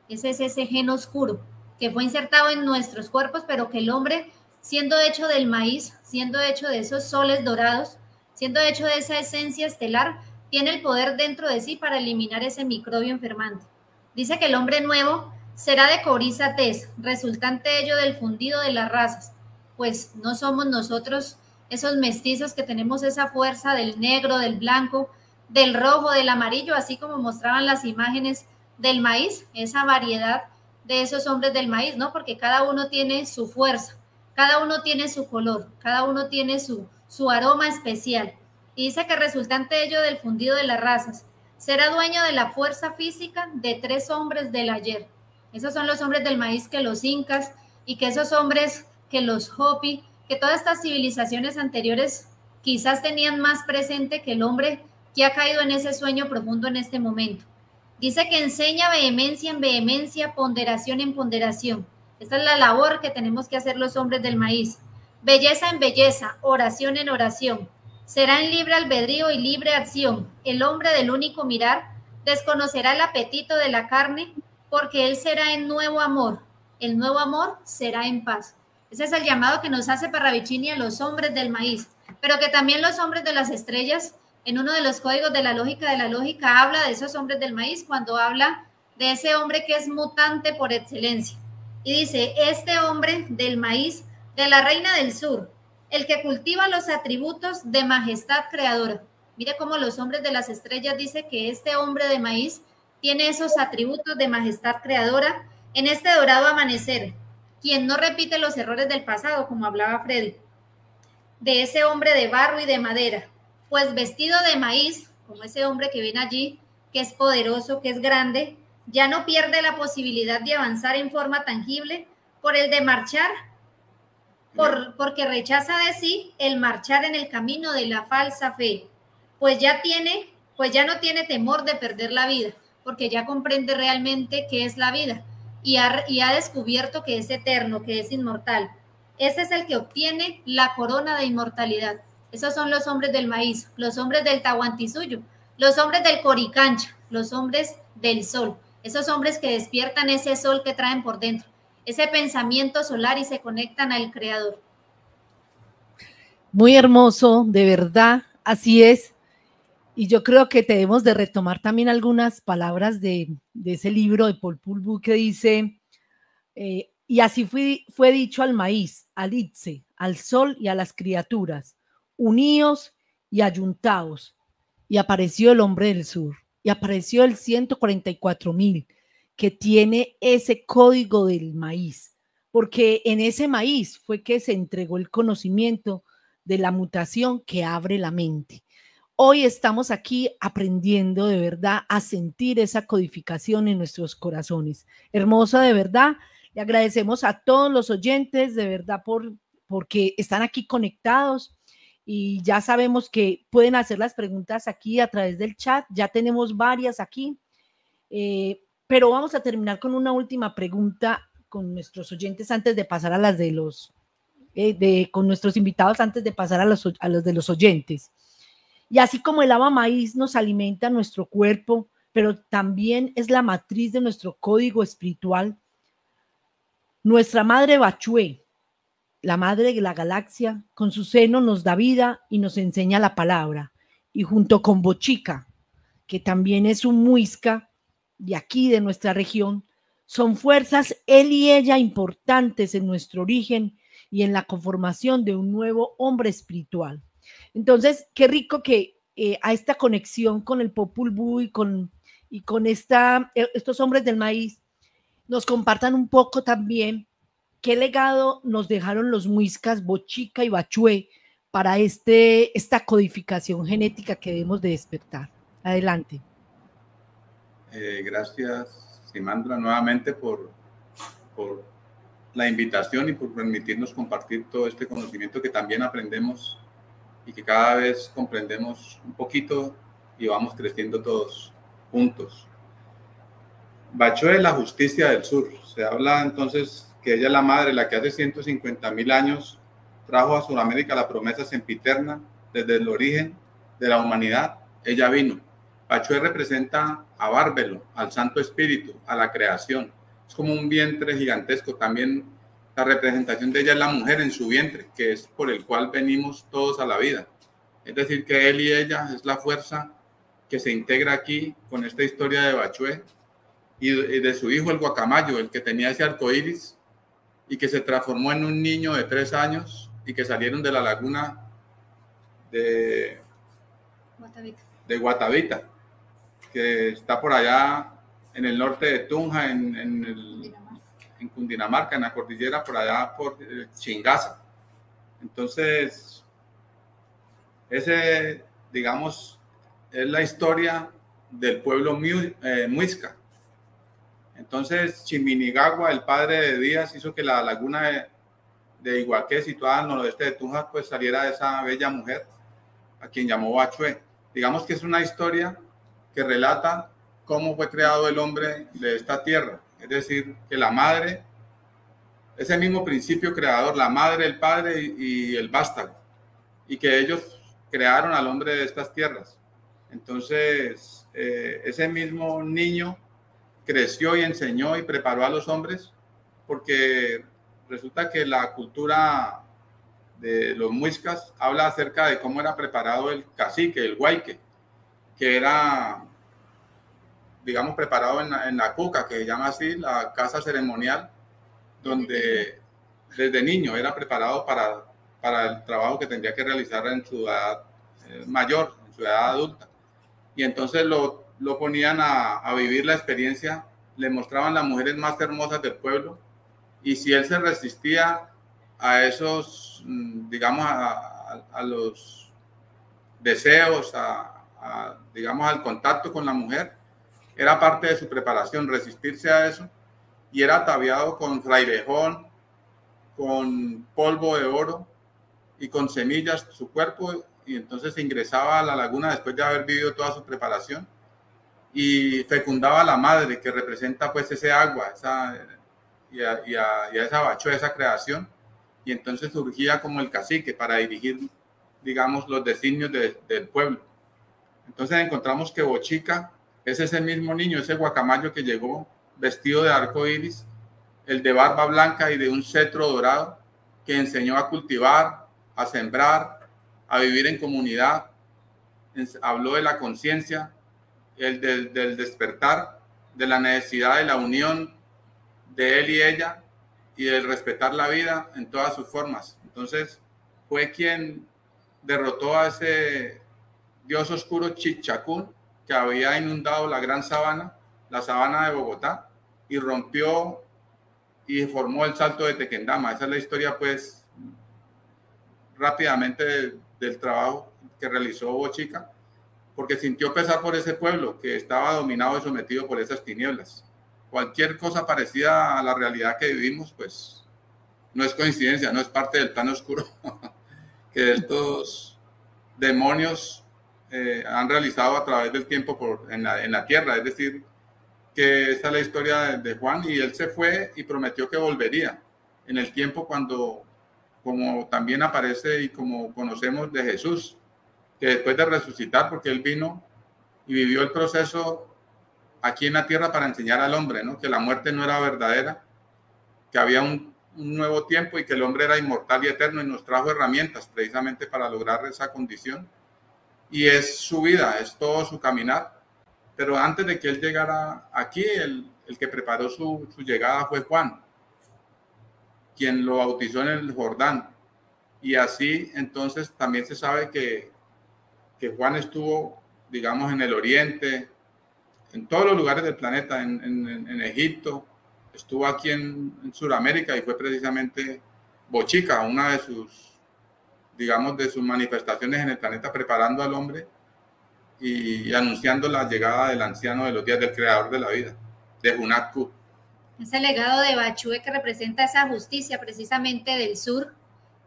Ese es ese gen oscuro que fue insertado en nuestros cuerpos, pero que el hombre, siendo hecho del maíz, siendo hecho de esos soles dorados, siendo hecho de esa esencia estelar, tiene el poder dentro de sí para eliminar ese microbio enfermante. Dice que el hombre nuevo será de cobriza tez, resultante ello del fundido de las razas, pues no somos nosotros esos mestizos que tenemos esa fuerza del negro, del blanco, del rojo, del amarillo, así como mostraban las imágenes del maíz, esa variedad de esos hombres del maíz, ¿no? Porque cada uno tiene su fuerza, cada uno tiene su color, cada uno tiene su aroma especial. Y dice que resultante ello del fundido de las razas, será dueño de la fuerza física de 3 hombres del ayer. Esos son los hombres del maíz que los incas y que esos hombres que los Hopi, que todas estas civilizaciones anteriores quizás tenían más presente que el hombre que ha caído en ese sueño profundo en este momento. Dice que enseña vehemencia en vehemencia, ponderación en ponderación. Esta es la labor que tenemos que hacer los hombres del maíz. belleza en belleza, oración en oración. Será en libre albedrío y libre acción. El hombre del único mirar desconocerá el apetito de la carne, porque él será en nuevo amor. El nuevo amor será en paz. Ese es el llamado que nos hace Parravicini a los hombres del maíz, pero que también los hombres de las estrellas, en uno de los códigos de la lógica, habla de esos hombres del maíz cuando habla de ese hombre que es mutante por excelencia. Y dice, este hombre del maíz, de la reina del sur, el que cultiva los atributos de majestad creadora. Mire cómo los hombres de las estrellas dice que este hombre de maíz tiene esos atributos de majestad creadora en este dorado amanecer, quien no repite los errores del pasado, como hablaba Freddy, de ese hombre de barro y de madera, pues vestido de maíz, como ese hombre que ven allí, que es poderoso, que es grande, ya no pierde la posibilidad de avanzar en forma tangible por el de marchar, porque rechaza de sí el marchar en el camino de la falsa fe, pues ya no tiene temor de perder la vida, porque ya comprende realmente qué es la vida y ha descubierto que es eterno, que es inmortal. Ese es el que obtiene la corona de inmortalidad. Esos son los hombres del maíz, los hombres del Tahuantinsuyo, los hombres del Coricancha, los hombres del sol, esos hombres que despiertan ese sol que traen por dentro, ese pensamiento solar y se conectan al Creador. Muy hermoso, de verdad, así es. Y yo creo que debemos de retomar también algunas palabras de ese libro de Popol Vuh que dice, y así fue dicho al maíz, al Itze, al sol y a las criaturas, uníos y ayuntaos. Y apareció el hombre del sur, y apareció el 144,000, que tiene ese código del maíz, porque en ese maíz fue que se entregó el conocimiento de la mutación que abre la mente. Hoy estamos aquí aprendiendo de verdad a sentir esa codificación en nuestros corazones. Hermosa, de verdad. Le agradecemos a todos los oyentes, de verdad, porque están aquí conectados y ya sabemos que pueden hacer las preguntas aquí a través del chat. Ya tenemos varias aquí, pero vamos a terminar con una última pregunta con nuestros oyentes antes de pasar a las de los, con nuestros invitados antes de pasar a los de los oyentes. Y así como el agua maíz nos alimenta nuestro cuerpo, pero también es la matriz de nuestro código espiritual, nuestra madre Bachué, la madre de la galaxia, con su seno nos da vida y nos enseña la palabra. Y junto con Bochica, que también es un muisca de aquí, de nuestra región, son fuerzas él y ella importantes en nuestro origen y en la conformación de un nuevo hombre espiritual. Entonces, qué rico que a esta conexión con el Popol Vuh y con estos hombres del maíz nos compartan un poco también qué legado nos dejaron los muiscas Bochica y Bachué para esta codificación genética que debemos de despertar. Adelante. Gracias, Simandra, nuevamente por la invitación y por permitirnos compartir todo este conocimiento que también aprendemos y que cada vez comprendemos un poquito y vamos creciendo todos juntos. Bachué, la justicia del sur. Se habla entonces que ella es la madre, la que hace 150,000 años trajo a Sudamérica la promesa sempiterna desde el origen de la humanidad. Ella vino. Bachué representa a Bárbelo, al Santo Espíritu, a la creación. Es como un vientre gigantesco. También la representación de ella es la mujer en su vientre, que es por el cual venimos todos a la vida. Es decir, que él y ella es la fuerza que se integra aquí con esta historia de Bachué y de su hijo el guacamayo, el que tenía ese arco iris y que se transformó en un niño de 3 años y que salieron de la laguna de Guatavita, que está por allá en el norte de Tunja, en Cundinamarca, en la cordillera, por allá por Chingaza. Entonces, ese, digamos, es la historia del pueblo muisca. Entonces, Chiminigagua, el padre de Díaz, hizo que la laguna de Iguaqué, situada al noroeste de Tunja, pues saliera de esa bella mujer, a quien llamó Bachué. Digamos que es una historia que relata cómo fue creado el hombre de esta tierra. Es decir, que la madre ese mismo principio creador, la madre, el padre y el vástago, y que ellos crearon al hombre de estas tierras. Entonces, ese mismo niño creció y enseñó y preparó a los hombres, porque resulta que la cultura de los muiscas habla acerca de cómo era preparado el cacique, el huayque, que era, digamos, preparado en la cuca, que se llama así, la casa ceremonial, donde desde niño era preparado para el trabajo que tendría que realizar en su edad mayor, en su edad adulta. Y entonces lo ponían a vivir la experiencia, le mostraban las mujeres más hermosas del pueblo, y si él se resistía a esos, digamos, a los deseos, digamos, al contacto con la mujer, era parte de su preparación, resistirse a eso, y era ataviado con frailejón, con polvo de oro y con semillas su cuerpo, y entonces ingresaba a la laguna después de haber vivido toda su preparación y fecundaba a la madre, que representa pues ese agua, y a esa bachoa, esa creación, y entonces surgía como el cacique para dirigir, digamos, los designios del pueblo. Entonces encontramos que Bochica es ese mismo niño, ese guacamayo que llegó vestido de arco iris, el de barba blanca y de un cetro dorado, que enseñó a cultivar, a sembrar, a vivir en comunidad. Habló de la conciencia, del despertar, de la necesidad de la unión de él y ella, y del respetar la vida en todas sus formas. Entonces fue quien derrotó a ese dios oscuro Chichacún, que había inundado la gran sabana, la sabana de Bogotá, y rompió y formó el salto de Tequendama. Esa es la historia, pues, rápidamente del trabajo que realizó Bochica, porque sintió pesar por ese pueblo que estaba dominado y sometido por esas tinieblas. Cualquier cosa parecida a la realidad que vivimos, pues, no es coincidencia, no es parte del plano oscuro que estos demonios han realizado a través del tiempo en la tierra. Es decir, que esta es la historia de Juan, y él se fue y prometió que volvería en el tiempo cuando, como también aparece y como conocemos de Jesús, que después de resucitar, porque él vino y vivió el proceso aquí en la tierra para enseñar al hombre, ¿no? Que la muerte no era verdadera, que había un nuevo tiempo y que el hombre era inmortal y eterno, y nos trajo herramientas precisamente para lograr esa condición. Y es su vida, es todo su caminar. Pero antes de que él llegara aquí, el que preparó su llegada fue Juan, quien lo bautizó en el Jordán. Y así entonces también se sabe que Juan estuvo, digamos, en el Oriente, en todos los lugares del planeta, en Egipto, estuvo aquí en Sudamérica, y fue precisamente Bochica, una de sus, digamos, de sus manifestaciones en el planeta, preparando al hombre y anunciando la llegada del anciano de los días, del creador de la vida, de Hunat-Ku. Ese legado de Bachue que representa esa justicia precisamente del sur,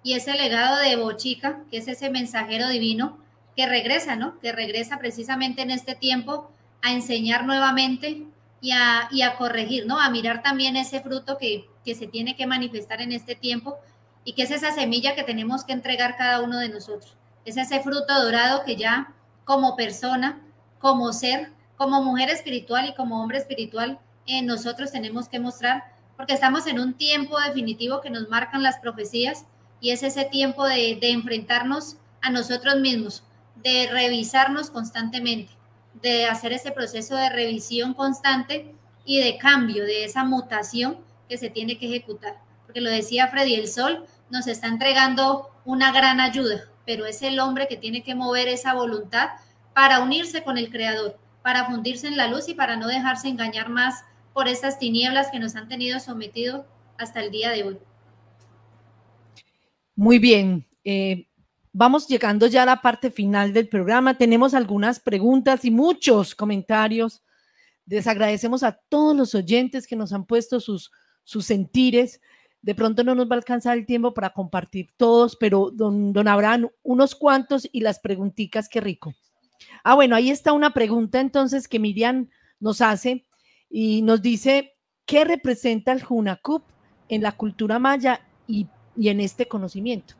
y ese legado de Bochica, que es ese mensajero divino que regresa, ¿no? Que regresa precisamente en este tiempo a enseñar nuevamente y a corregir, ¿no? A mirar también ese fruto que se tiene que manifestar en este tiempo, y que es esa semilla que tenemos que entregar cada uno de nosotros. Es ese fruto dorado que ya como persona, como ser, como mujer espiritual y como hombre espiritual, nosotros tenemos que mostrar, porque estamos en un tiempo definitivo que nos marcan las profecías, y es ese tiempo de enfrentarnos a nosotros mismos, de revisarnos constantemente, de hacer ese proceso de revisión constante y de cambio, de esa mutación que se tiene que ejecutar. Porque lo decía Freddy, el sol nos está entregando una gran ayuda, pero es el hombre que tiene que mover esa voluntad para unirse con el Creador, para fundirse en la luz y para no dejarse engañar más por estas tinieblas que nos han tenido sometidos hasta el día de hoy. Muy bien, vamos llegando ya a la parte final del programa. Tenemos algunas preguntas y muchos comentarios. Les agradecemos a todos los oyentes que nos han puesto sus sentires. De pronto no nos va a alcanzar el tiempo para compartir todos, pero don Abraham, unos cuantos, y las preguntitas, qué rico. Bueno, ahí está una pregunta entonces que Miriam nos hace y nos dice, ¿qué representa el Hunat-Ku en la cultura maya y en este conocimiento?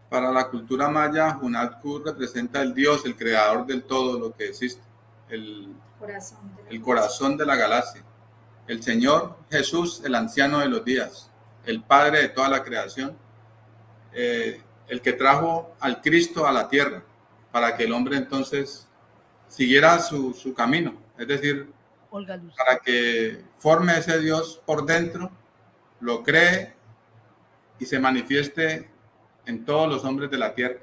Para la cultura maya, Hunahku representa el Dios, el creador del todo lo que existe, el corazón de la galaxia, el Señor Jesús, el anciano de los días, el Padre de toda la creación, el que trajo al Cristo a la tierra para que el hombre entonces siguiera su camino, es decir, para que forme ese Dios por dentro, lo cree y se manifieste en todos los hombres de la tierra.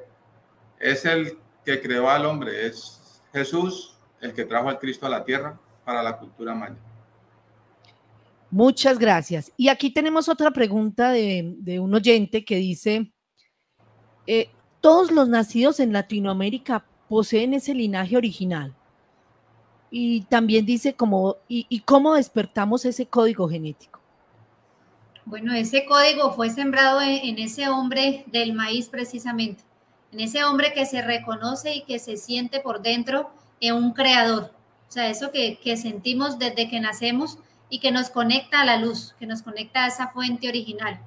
Es el que creó al hombre, es Jesús el que trajo al Cristo a la tierra para la cultura maya. Muchas gracias. Y aquí tenemos otra pregunta de un oyente que dice, ¿todos los nacidos en Latinoamérica poseen ese linaje original? Y también dice cómo despertamos ese código genético. Bueno, ese código fue sembrado en ese hombre del maíz precisamente, en ese hombre que se reconoce y que se siente por dentro en un creador. O sea, eso que sentimos desde que nacemos y que nos conecta a la luz, que nos conecta a esa fuente original.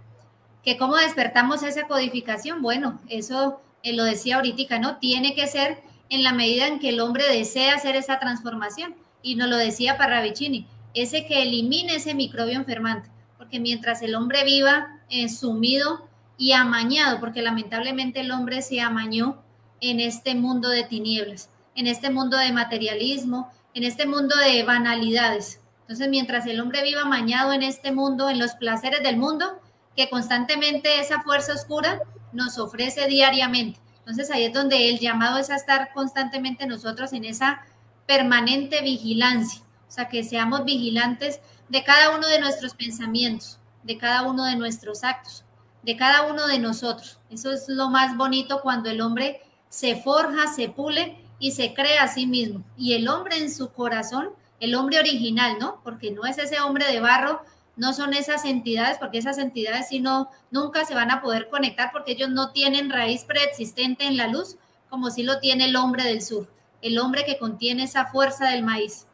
¿Que cómo despertamos esa codificación? Bueno, eso lo decía ahorita, ¿no? Tiene que ser en la medida en que el hombre desea hacer esa transformación. Y nos lo decía Parravicini, ese que elimine ese microbio enfermante. Porque mientras el hombre viva sumido y amañado, porque lamentablemente el hombre se amañó en este mundo de tinieblas, en este mundo de materialismo, en este mundo de banalidades. Entonces, mientras el hombre viva amañado en este mundo, en los placeres del mundo, que constantemente esa fuerza oscura nos ofrece diariamente. Entonces, ahí es donde el llamado es a estar constantemente nosotros en esa permanente vigilancia, o sea, que seamos vigilantes de cada uno de nuestros pensamientos, de cada uno de nuestros actos, de cada uno de nosotros. Eso es lo más bonito cuando el hombre se forja, se pule y se crea a sí mismo. Y el hombre en su corazón, el hombre original, ¿no? Porque no es ese hombre de barro, no son esas entidades, porque esas entidades si no, nunca se van a poder conectar porque ellos no tienen raíz preexistente en la luz, como sí lo tiene el hombre del sur, el hombre que contiene esa fuerza del maíz.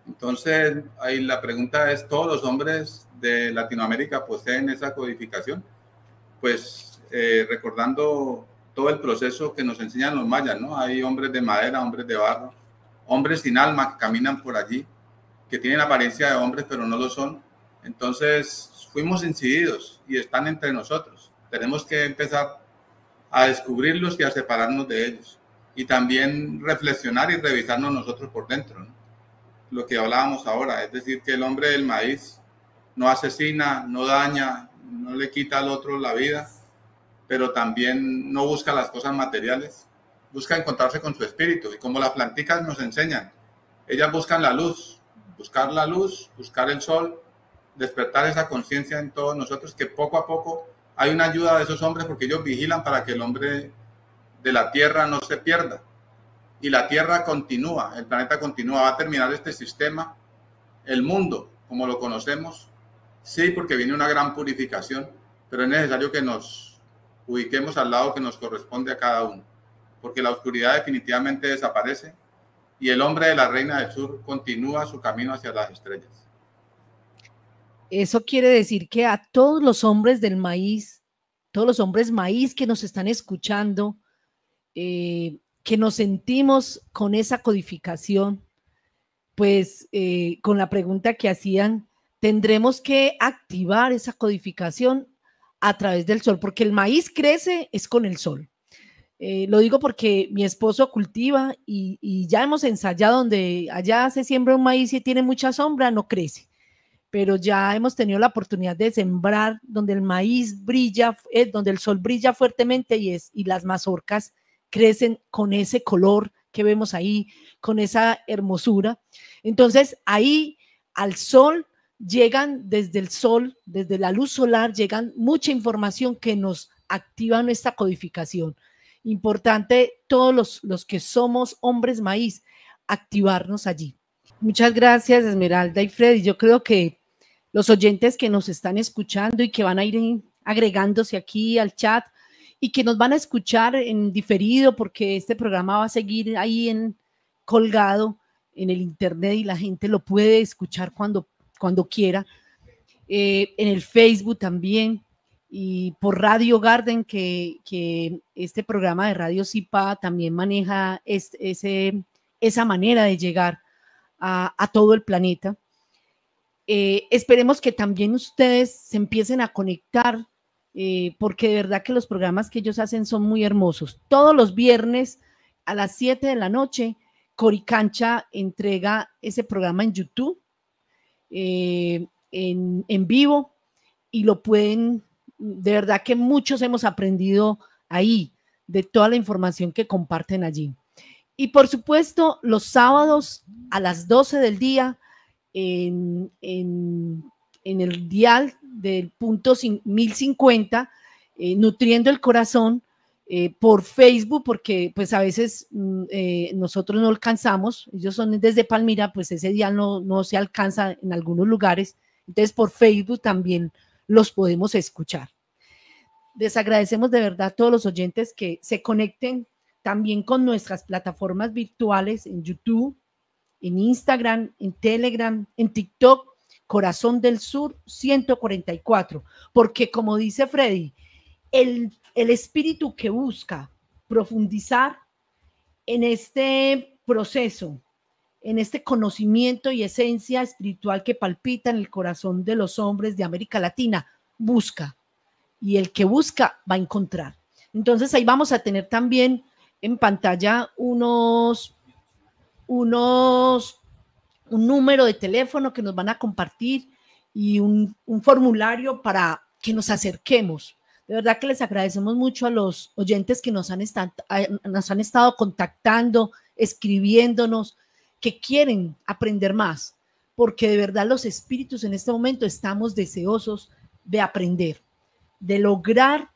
Entonces, ahí la pregunta es, ¿todos los hombres de Latinoamérica poseen esa codificación? Pues recordando todo el proceso que nos enseñan los mayas, ¿no? Hay hombres de madera, hombres de barro, hombres sin alma que caminan por allí, que tienen apariencia de hombres pero no lo son. Entonces, fuimos incididos y están entre nosotros. Tenemos que empezar a descubrirlos y a separarnos de ellos. Y también reflexionar y revisarnos nosotros por dentro, ¿no? Lo que hablábamos ahora, es decir, que el hombre del maíz no asesina, no daña, no le quita al otro la vida, pero también no busca las cosas materiales, busca encontrarse con su espíritu. Y como las planticas nos enseñan, ellas buscan la luz, buscar el sol, despertar esa conciencia en todos nosotros, que poco a poco hay una ayuda de esos hombres porque ellos vigilan para que el hombre de la tierra no se pierda. Y la tierra continúa, el planeta continúa, va a terminar este sistema, el mundo como lo conocemos, sí, porque viene una gran purificación, pero es necesario que nos ubiquemos al lado que nos corresponde a cada uno, porque la oscuridad definitivamente desaparece y el hombre de la Reina del Sur continúa su camino hacia las estrellas. Eso quiere decir que a todos los hombres del maíz, todos los hombres maíz que nos están escuchando, que nos sentimos con esa codificación, pues con la pregunta que hacían, tendremos que activar esa codificación a través del sol, porque el maíz crece es con el sol. Lo digo porque mi esposo cultiva y ya hemos ensayado donde allá se siembra un maíz y tiene mucha sombra, no crece, pero ya hemos tenido la oportunidad de sembrar donde el maíz brilla, donde el sol brilla fuertemente y las mazorcas crecen con ese color que vemos ahí, con esa hermosura. Entonces ahí al sol llegan desde el sol, desde la luz solar, llegan mucha información que nos activa nuestra codificación. Importante todos los que somos hombres maíz, activarnos allí. Muchas gracias, Esmeralda y Freddy. Yo creo que los oyentes que nos están escuchando y que van a ir agregándose aquí al chat y que nos van a escuchar en diferido, porque este programa va a seguir ahí colgado en el internet y la gente lo puede escuchar cuando quiera. en el Facebook también, y por Radio Garden, que este programa de Radio Zipa también maneja esa manera de llegar a todo el planeta. Esperemos que también ustedes se empiecen a conectar, porque de verdad que los programas que ellos hacen son muy hermosos. Todos los viernes a las 7 de la noche, Coricancha entrega ese programa en YouTube, en vivo, y lo pueden, de verdad que muchos hemos aprendido ahí, de toda la información que comparten allí. Y por supuesto, los sábados a las 12 del día, en el dial del punto 1050, Nutriendo el Corazón, por Facebook, porque pues a veces nosotros no alcanzamos, ellos son desde Palmira, pues ese dial no se alcanza en algunos lugares, entonces por Facebook también los podemos escuchar. Les agradecemos de verdad a todos los oyentes que se conecten también con nuestras plataformas virtuales en YouTube, en Instagram, en Telegram, en TikTok, Corazón del Sur 144, porque como dice Freddy, el espíritu que busca profundizar en este proceso, en este conocimiento y esencia espiritual que palpita en el corazón de los hombres de América Latina, busca, y el que busca va a encontrar. Entonces ahí vamos a tener también en pantalla un número de teléfono que nos van a compartir y un formulario para que nos acerquemos. De verdad que les agradecemos mucho a los oyentes que nos han estado contactando, escribiéndonos, que quieren aprender más, porque de verdad los espíritus en este momento estamos deseosos de aprender, de lograr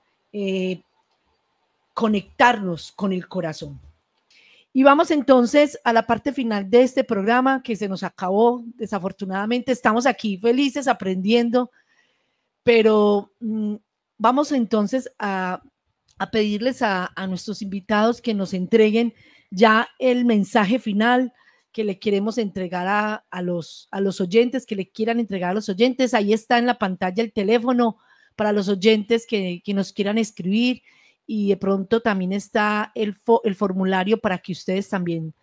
conectarnos con el corazón. Y vamos entonces a la parte final de este programa que se nos acabó, desafortunadamente. Estamos aquí felices aprendiendo, pero vamos entonces a pedirles a nuestros invitados que nos entreguen ya el mensaje final que le queremos entregar a los oyentes, que le quieran entregar a los oyentes. Ahí está en la pantalla el teléfono para los oyentes que nos quieran escribir, y de pronto también está el formulario para que ustedes también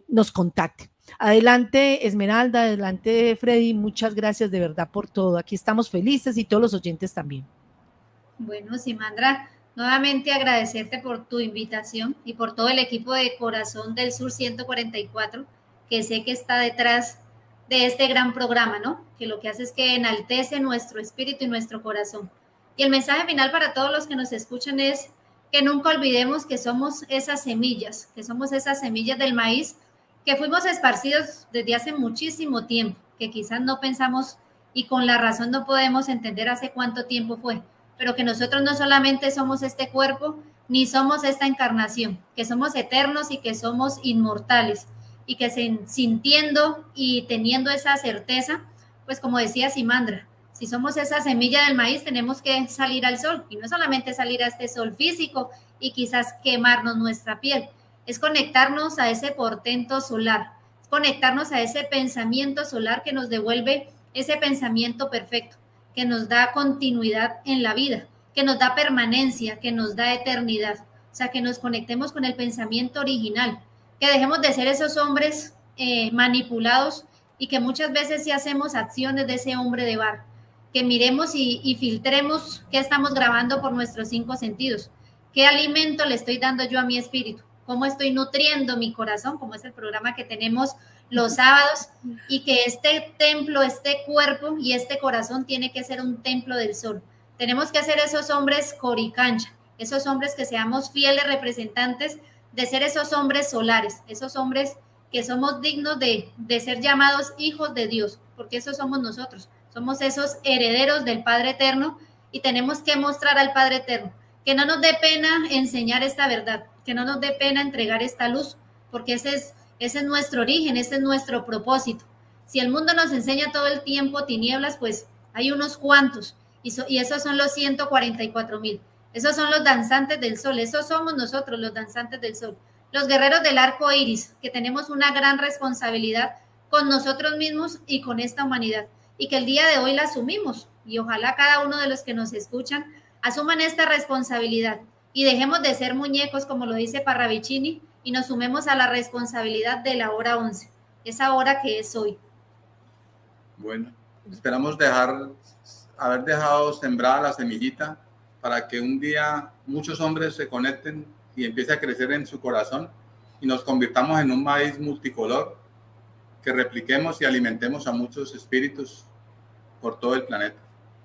nos contacten. Adelante, Esmeralda, adelante, Freddy, muchas gracias de verdad por todo. Aquí estamos felices y todos los oyentes también. Bueno, Simandra, nuevamente agradecerte por tu invitación y por todo el equipo de Corazón del Sur 144, que sé que está detrás de este gran programa, ¿no? Que lo que hace es que enaltece nuestro espíritu y nuestro corazón. Y el mensaje final para todos los que nos escuchan es que nunca olvidemos que somos esas semillas, del maíz que fuimos esparcidos desde hace muchísimo tiempo, que quizás no pensamos y con la razón no podemos entender hace cuánto tiempo fue, pero que nosotros no solamente somos este cuerpo, ni somos esta encarnación, que somos eternos y que somos inmortales, y que sintiendo y teniendo esa certeza, pues como decía Simandra, si somos esa semilla del maíz, tenemos que salir al sol, y no solamente salir a este sol físico y quizás quemarnos nuestra piel, es conectarnos a ese portento solar, es conectarnos a ese pensamiento solar que nos devuelve ese pensamiento perfecto, que nos da continuidad en la vida, que nos da permanencia, que nos da eternidad. O sea, que nos conectemos con el pensamiento original, que dejemos de ser esos hombres manipulados, y que muchas veces sí hacemos acciones de ese hombre de bar, que miremos y filtremos qué estamos grabando por nuestros 5 sentidos, qué alimento le estoy dando yo a mi espíritu, cómo estoy nutriendo mi corazón, como es el programa que tenemos los sábados, y que este templo, este cuerpo y este corazón tiene que ser un templo del sol. Tenemos que ser esos hombres coricancha, esos hombres que seamos fieles representantes de ser esos hombres solares, esos hombres que somos dignos de ser llamados hijos de Dios, porque esos somos nosotros, somos esos herederos del Padre Eterno, y tenemos que mostrar al Padre Eterno, que no nos dé pena enseñar esta verdad, que no nos dé pena entregar esta luz, porque ese es nuestro origen, ese es nuestro propósito. Si el mundo nos enseña todo el tiempo tinieblas, pues hay unos cuantos, y esos son los 144,000. Esos son los danzantes del sol, esos somos nosotros, los danzantes del sol, los guerreros del arco iris, que tenemos una gran responsabilidad con nosotros mismos y con esta humanidad, y que el día de hoy la asumimos. Y ojalá cada uno de los que nos escuchan asuman esta responsabilidad y dejemos de ser muñecos, como lo dice Parravicini, y nos sumemos a la responsabilidad de la hora 11, esa hora que es hoy. Bueno, esperamos haber dejado sembrada la semillita para que un día muchos hombres se conecten y empiece a crecer en su corazón y nos convirtamos en un maíz multicolor que repliquemos y alimentemos a muchos espíritus por todo el planeta.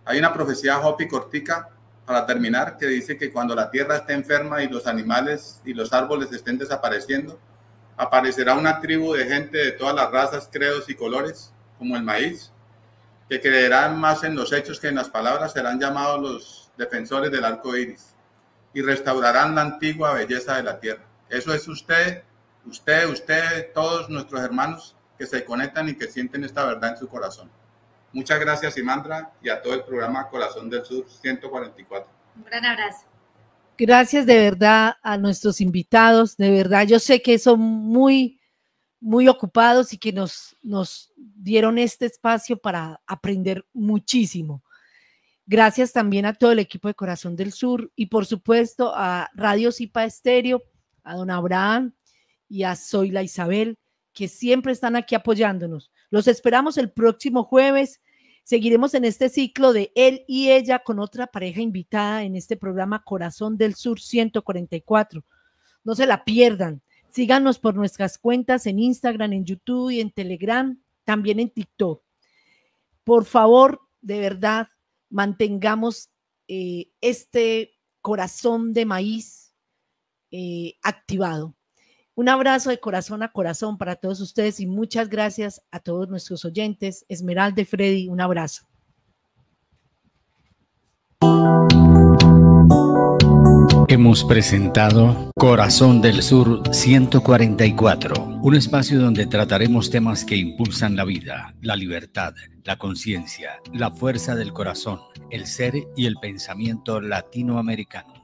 Hay una profecía Hopi cortica para terminar que dice que cuando la tierra esté enferma y los animales y los árboles estén desapareciendo, aparecerá una tribu de gente de todas las razas, credos y colores, como el maíz, que creerán más en los hechos que en las palabras, serán llamados los defensores del arco iris y restaurarán la antigua belleza de la tierra. Eso es usted, todos nuestros hermanos que se conectan y que sienten esta verdad en su corazón. Muchas gracias, Simandra, y a todo el programa Corazón del Sur 144. Un gran abrazo. Gracias de verdad a nuestros invitados, de verdad, yo sé que son muy ocupados y que nos dieron este espacio para aprender muchísimo. Gracias también a todo el equipo de Corazón del Sur y por supuesto a Radio Zipa Estéreo, a don Abraham y a Zoila Isabel, que siempre están aquí apoyándonos. Los esperamos el próximo jueves. Seguiremos en este ciclo de él y ella con otra pareja invitada en este programa Corazón del Sur 144. No se la pierdan. Síganos por nuestras cuentas en Instagram, en YouTube y en Telegram, también en TikTok. Por favor, de verdad, mantengamos este corazón de maíz activado. Un abrazo de corazón a corazón para todos ustedes y muchas gracias a todos nuestros oyentes. Esmeralda y Freddy, un abrazo. Hemos presentado Corazón del Sur 144, un espacio donde trataremos temas que impulsan la vida, la libertad, la conciencia, la fuerza del corazón, el ser y el pensamiento latinoamericano.